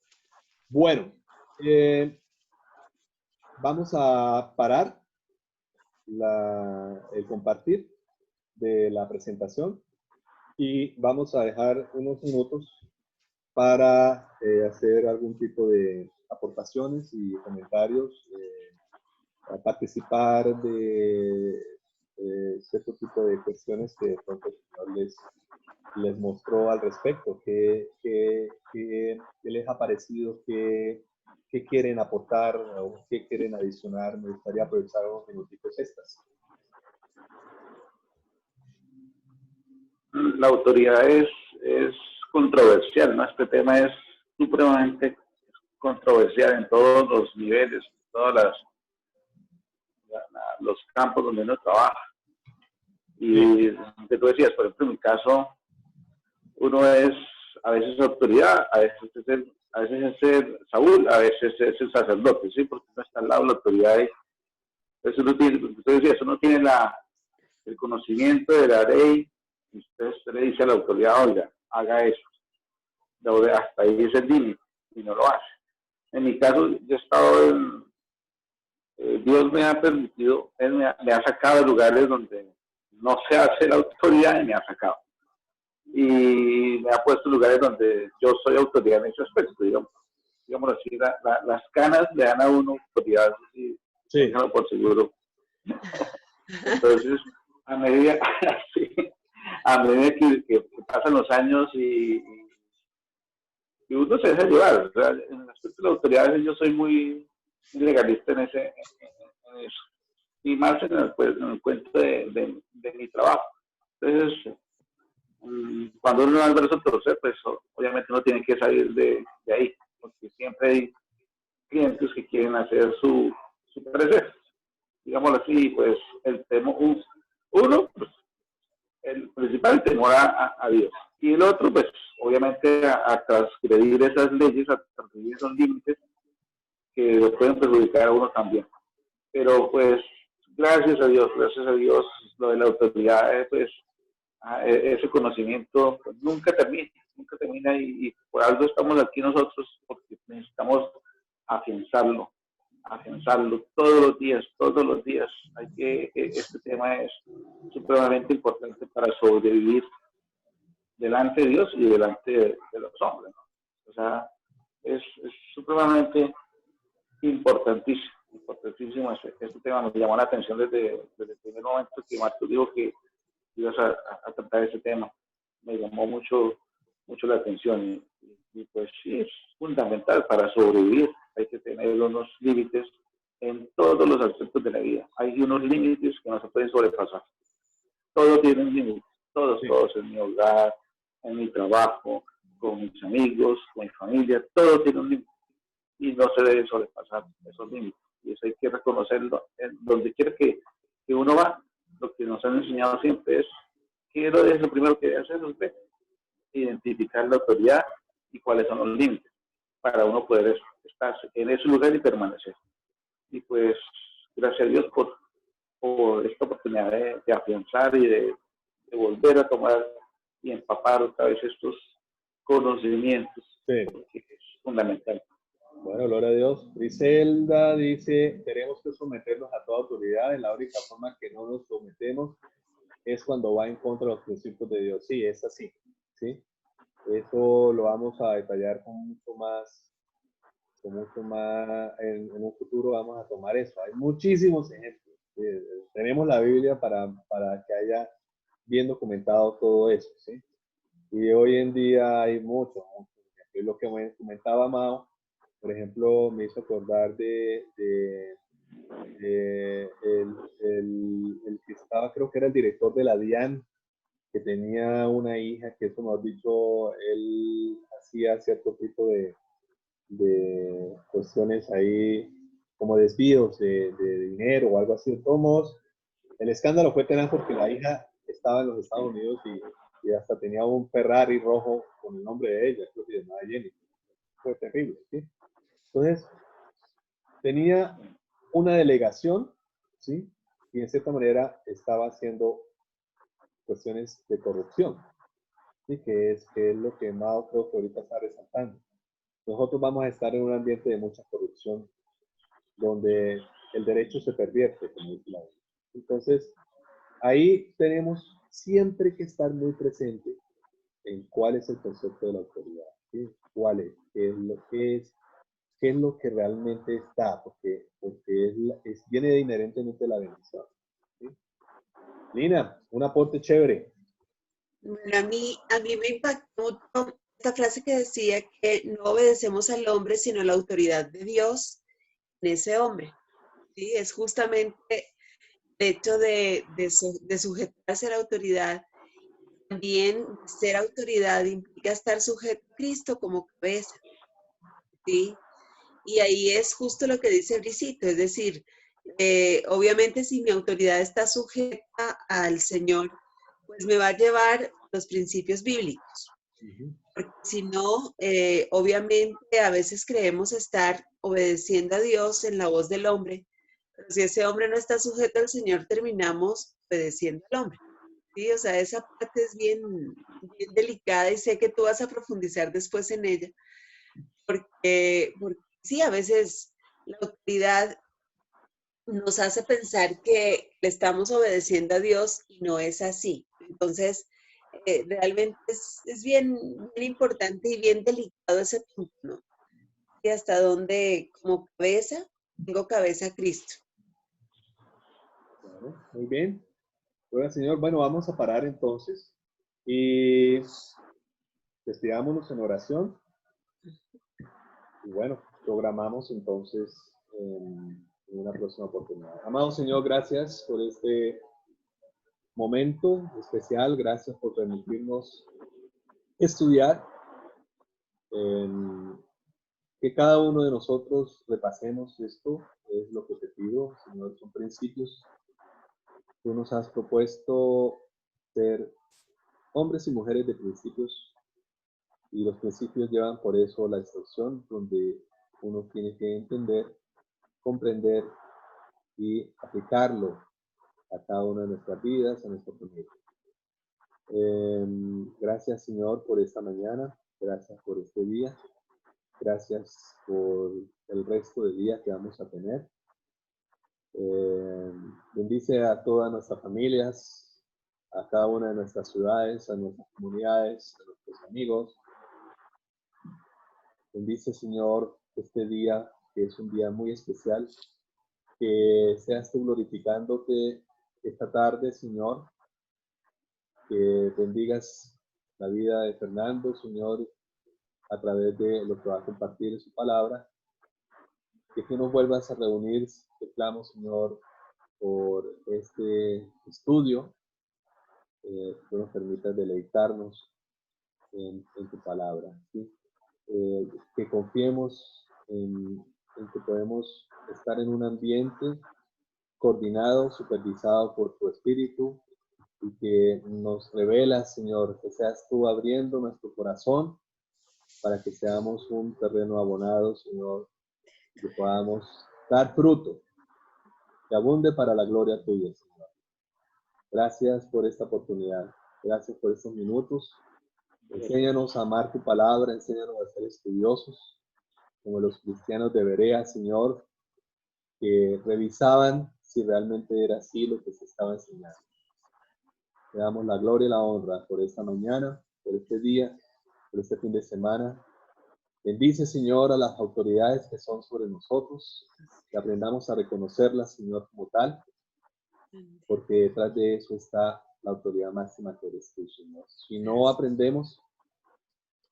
Bueno, vamos a parar el compartir de la presentación y vamos a dejar unos minutos para hacer algún tipo de aportaciones y comentarios, a participar de cierto tipo de cuestiones que el Señor les mostró al respecto, qué les ha parecido, qué quieren aportar o qué quieren adicionar. Me gustaría aprovechar unos minutitos estas. La autoridad es controversial, ¿no? Este tema es supremamente controversial en todos los niveles, en todos los campos donde uno trabaja. Y que tú decías, por ejemplo, en mi caso, uno es a veces autoridad, a veces es el Saúl, a veces es el sacerdote, ¿sí? Porque no está al lado de la autoridad. Eso uno tiene, tú decías, uno tiene el conocimiento de la ley, y usted le dice a la autoridad, oiga, haga eso. Hasta ahí es el límite, y no lo hace. En mi caso, yo he estado Dios me ha permitido, Él me ha sacado de lugares donde no se hace la autoridad y me ha sacado. y me ha puesto en lugares donde yo soy autoridad en ese aspecto, digamos así, las canas le dan a uno autoridad, y Sí. déjalo por seguro. Entonces, a medida, sí, a medida que pasan los años y uno se deja llevar, o sea, en el aspecto de la autoridad yo soy muy legalista en eso, y más en el cuento de mi trabajo. Entonces, cuando uno va al brazo torcer, pues obviamente uno tiene que salir de ahí, porque siempre hay clientes que quieren hacer su parecer, digámoslo así, pues el temor, uno, pues, el principal temor a Dios, y el otro, pues obviamente a transgredir esas leyes, a transgredir esos límites que lo pueden perjudicar a uno también. Pero pues, gracias a Dios, lo de la autoridad, pues, ese conocimiento pues, nunca termina y por algo estamos aquí nosotros, porque necesitamos afianzarlo todos los días. Este tema es supremamente importante para sobrevivir delante de Dios y delante de los hombres, ¿no? O sea, es supremamente importantísimo este tema. Me llamó la atención desde el primer momento que Marcos dijo que ibas a tratar ese tema. Me llamó mucho la atención y pues sí, es fundamental para sobrevivir. Hay que tener unos límites en todos los aspectos de la vida. Hay unos límites que no se pueden sobrepasar. Todo tiene un límite, todos, en mi hogar, en mi trabajo, con mis amigos, con mi familia, todo tiene un límite y no se debe sobrepasar esos límites. Y eso hay que reconocerlo en donde quiera que uno va. Lo que nos han enseñado siempre es que es lo primero que debe hacer usted, identificar la autoridad y cuáles son los límites para uno poder estar en ese lugar y permanecer. Y pues, gracias a Dios por esta oportunidad de afianzar y de volver a tomar y empapar otra vez estos conocimientos, Sí. que es fundamental. Bueno, gloria a Dios. Griselda dice, tenemos que someternos a toda autoridad. En la única forma que no nos sometemos es cuando va en contra de los principios de Dios. Sí, es así. ¿Sí? Eso lo vamos a detallar con mucho más en un futuro vamos a tomar eso. Hay muchísimos ejemplos. Tenemos la Biblia para que haya bien documentado todo eso. ¿Sí? Y hoy en día hay muchos ejemplos. Y lo que me comentaba Mao, por ejemplo, me hizo acordar el que estaba, creo que era el director de la DIAN, que tenía una hija que, eso mejor dicho, él hacía cierto tipo de cuestiones ahí, como desvíos de dinero o algo así. De todos modos, el escándalo fue tenaz porque la hija estaba en los Estados Unidos y hasta tenía un Ferrari rojo con el nombre de ella, creo que se llamaba Jenny. Fue terrible, ¿sí? Entonces, tenía una delegación, ¿sí? Y en cierta manera estaba haciendo cuestiones de corrupción, ¿sí? Que es lo que Mao creo que ahorita está resaltando. Nosotros vamos a estar en un ambiente de mucha corrupción, donde el derecho se pervierte, como dice la ley. Entonces, ahí tenemos siempre que estar muy presente en cuál es el concepto de la autoridad, ¿sí? ¿Cuál es? ¿Qué es lo que realmente está? Porque viene inherentemente la bendición, ¿sí? Lina, un aporte chévere. Bueno, a mí me impactó mucho esta frase que decía que no obedecemos al hombre, sino a la autoridad de Dios en ese hombre. ¿Sí? Es justamente el hecho de sujetarse a la autoridad. También ser autoridad implica estar sujeto a Cristo como cabeza. ¿Sí? Y ahí es justo lo que dice Brisito, es decir, obviamente si mi autoridad está sujeta al Señor, pues me va a llevar los principios bíblicos. Porque si no, obviamente a veces creemos estar obedeciendo a Dios en la voz del hombre, pero si ese hombre no está sujeto al Señor, terminamos obedeciendo al hombre. ¿Sí? O sea, esa parte es bien delicada y sé que tú vas a profundizar después en ella, porque sí, a veces la autoridad nos hace pensar que le estamos obedeciendo a Dios y no es así. Entonces, realmente es bien, bien importante y bien delicado ese punto, ¿no? Y hasta donde como cabeza, tengo cabeza a Cristo. Bueno, muy bien. Bueno, Señor, bueno, vamos a parar entonces y despidámonos en oración. Y bueno, programamos entonces en una próxima oportunidad. Amado Señor, gracias por este momento especial. Gracias por permitirnos estudiar. Que cada uno de nosotros repasemos esto. Es lo que te pido, Señor. Son principios. Tú nos has propuesto ser hombres y mujeres de principios. Y los principios llevan por eso la instrucción, donde uno tiene que entender, comprender y aplicarlo a cada una de nuestras vidas, a nuestra familia. Gracias, Señor, por esta mañana. Gracias por este día. Gracias por el resto del día que vamos a tener. Bendice a todas nuestras familias, a cada una de nuestras ciudades, a nuestras comunidades, a nuestros amigos. Bendice, Señor, este día, que es un día muy especial, que seas tú glorificándote esta tarde, Señor, que bendigas la vida de Fernando, Señor, a través de lo que va a compartir en su palabra, que tú nos vuelvas a reunir, te clamo, Señor, por este estudio, que tú nos permitas deleitarnos en tu palabra, ¿sí? Que confiemos en que podemos estar en un ambiente coordinado, supervisado por tu Espíritu, y que nos revelas, Señor, que seas tú abriendo nuestro corazón para que seamos un terreno abonado, Señor, y que podamos dar fruto, que abunde para la gloria tuya, Señor. Gracias por esta oportunidad, gracias por estos minutos. Enséñanos a amar tu palabra, enséñanos a ser estudiosos, como los cristianos de Berea, Señor, que revisaban si realmente era así lo que se estaba enseñando. Te damos la gloria y la honra por esta mañana, por este día, por este fin de semana. Bendice, Señor, a las autoridades que son sobre nosotros, que aprendamos a reconocerlas, Señor, como tal, porque detrás de eso está la autoridad máxima que eres tú, Señor. Si no aprendemos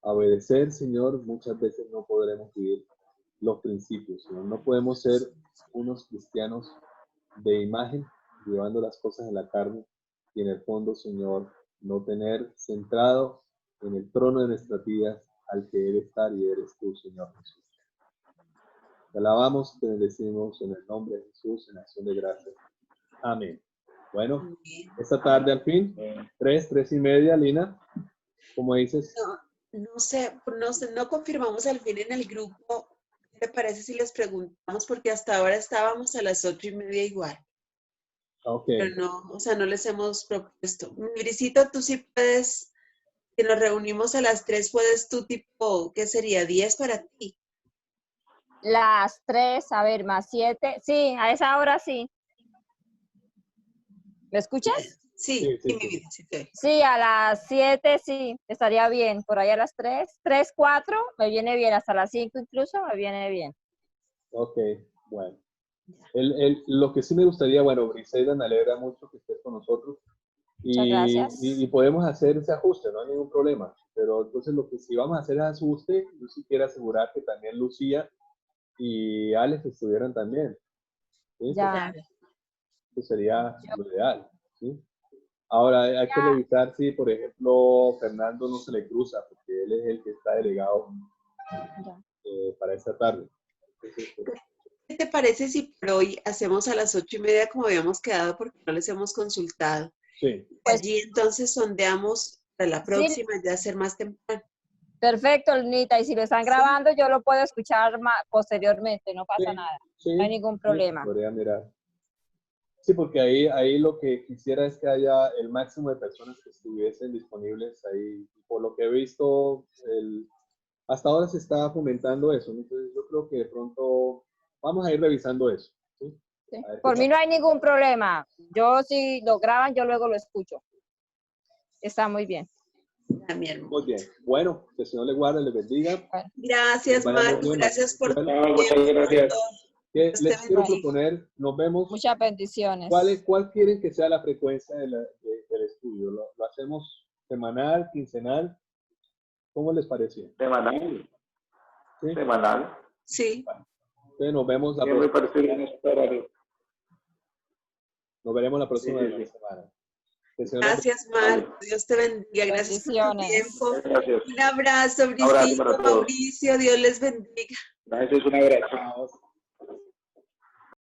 a obedecer, Señor, muchas veces no podremos vivir los principios, Señor. No podemos ser unos cristianos de imagen, llevando las cosas en la carne, y en el fondo, Señor, no tener centrado en el trono de nuestras vidas al que debe estar, y eres tú, Señor Jesús. Te alabamos y te bendecimos en el nombre de Jesús, en acción de gracias. Amén. Bueno, esta tarde al fin, 3:30, Lina, ¿cómo dices? No sé, no confirmamos al fin en el grupo. ¿Qué te parece si les preguntamos? Porque hasta ahora estábamos a las 8:30 igual. Ok. Pero no, o sea, no les hemos propuesto. Brisito, tú sí puedes, que nos reunimos a las 3, puedes tú tipo, ¿qué sería? 10 para ti. Las 3, a ver, más 7. Sí, a esa hora sí. ¿Me escuchas? Sí, mi vida, sí te oigo. Sí, a las 7 sí, estaría bien. Por ahí a las 3, 4, me viene bien. Hasta las 5 incluso me viene bien. Ok, bueno. Lo que sí me gustaría, bueno, Briseida, me alegra mucho que estés con nosotros. Muchas gracias. Y podemos hacer ese ajuste, no hay ningún problema. Pero entonces lo que sí vamos a hacer es ajuste. Yo sí quiero asegurar que también Lucía y Alex estuvieran también. ¿Sí? Ya. Eso sería lo ideal, ¿sí? Ahora hay que revisar si, por ejemplo, Fernando no se le cruza, porque él es el que está delegado para esta tarde. Entonces, ¿Qué te parece si por hoy hacemos a las 8:30 como habíamos quedado, porque no les hemos consultado? sí. Allí entonces sondeamos para la próxima, Sí. ya ser más temprano. Perfecto, Lunita. Y si lo están grabando, yo lo puedo escuchar posteriormente, no pasa Sí, nada. sí, No hay ningún problema. Podría mirar. Sí, porque ahí lo que quisiera es que haya el máximo de personas que estuviesen disponibles ahí. Por lo que he visto, hasta ahora se está fomentando eso, ¿no? Entonces yo creo que de pronto vamos a ir revisando eso, ¿sí? Sí. Por mí no hay ningún problema. Yo, si lo graban, yo luego lo escucho. Está muy bien. Ya, mi hermano. Muy bien. Bueno, que el Señor le guarde, le bendiga. Gracias, Que vaya muy Marco. bien. Gracias por tu Bueno, muchas tiempo. gracias. que Dios les te quiero bendiga. proponer, nos vemos. Muchas bendiciones. ¿Cuál quieren que sea la frecuencia del estudio? ¿Lo hacemos semanal, quincenal? ¿Cómo les parece? Semanal. ¿Sí? Semanal. Sí. Entonces nos vemos la Sí, me próxima. parece bien este horario. Nos veremos la próxima Sí, sí, sí. semana. Que el Señor les Gracias, Marco. Dios te bendiga. Gracias por tu Bendiciones. tiempo. Gracias. Un abrazo, Un abrazo Bricisco, para todos. Mauricio. Dios les bendiga. Gracias, un abrazo. bendiga.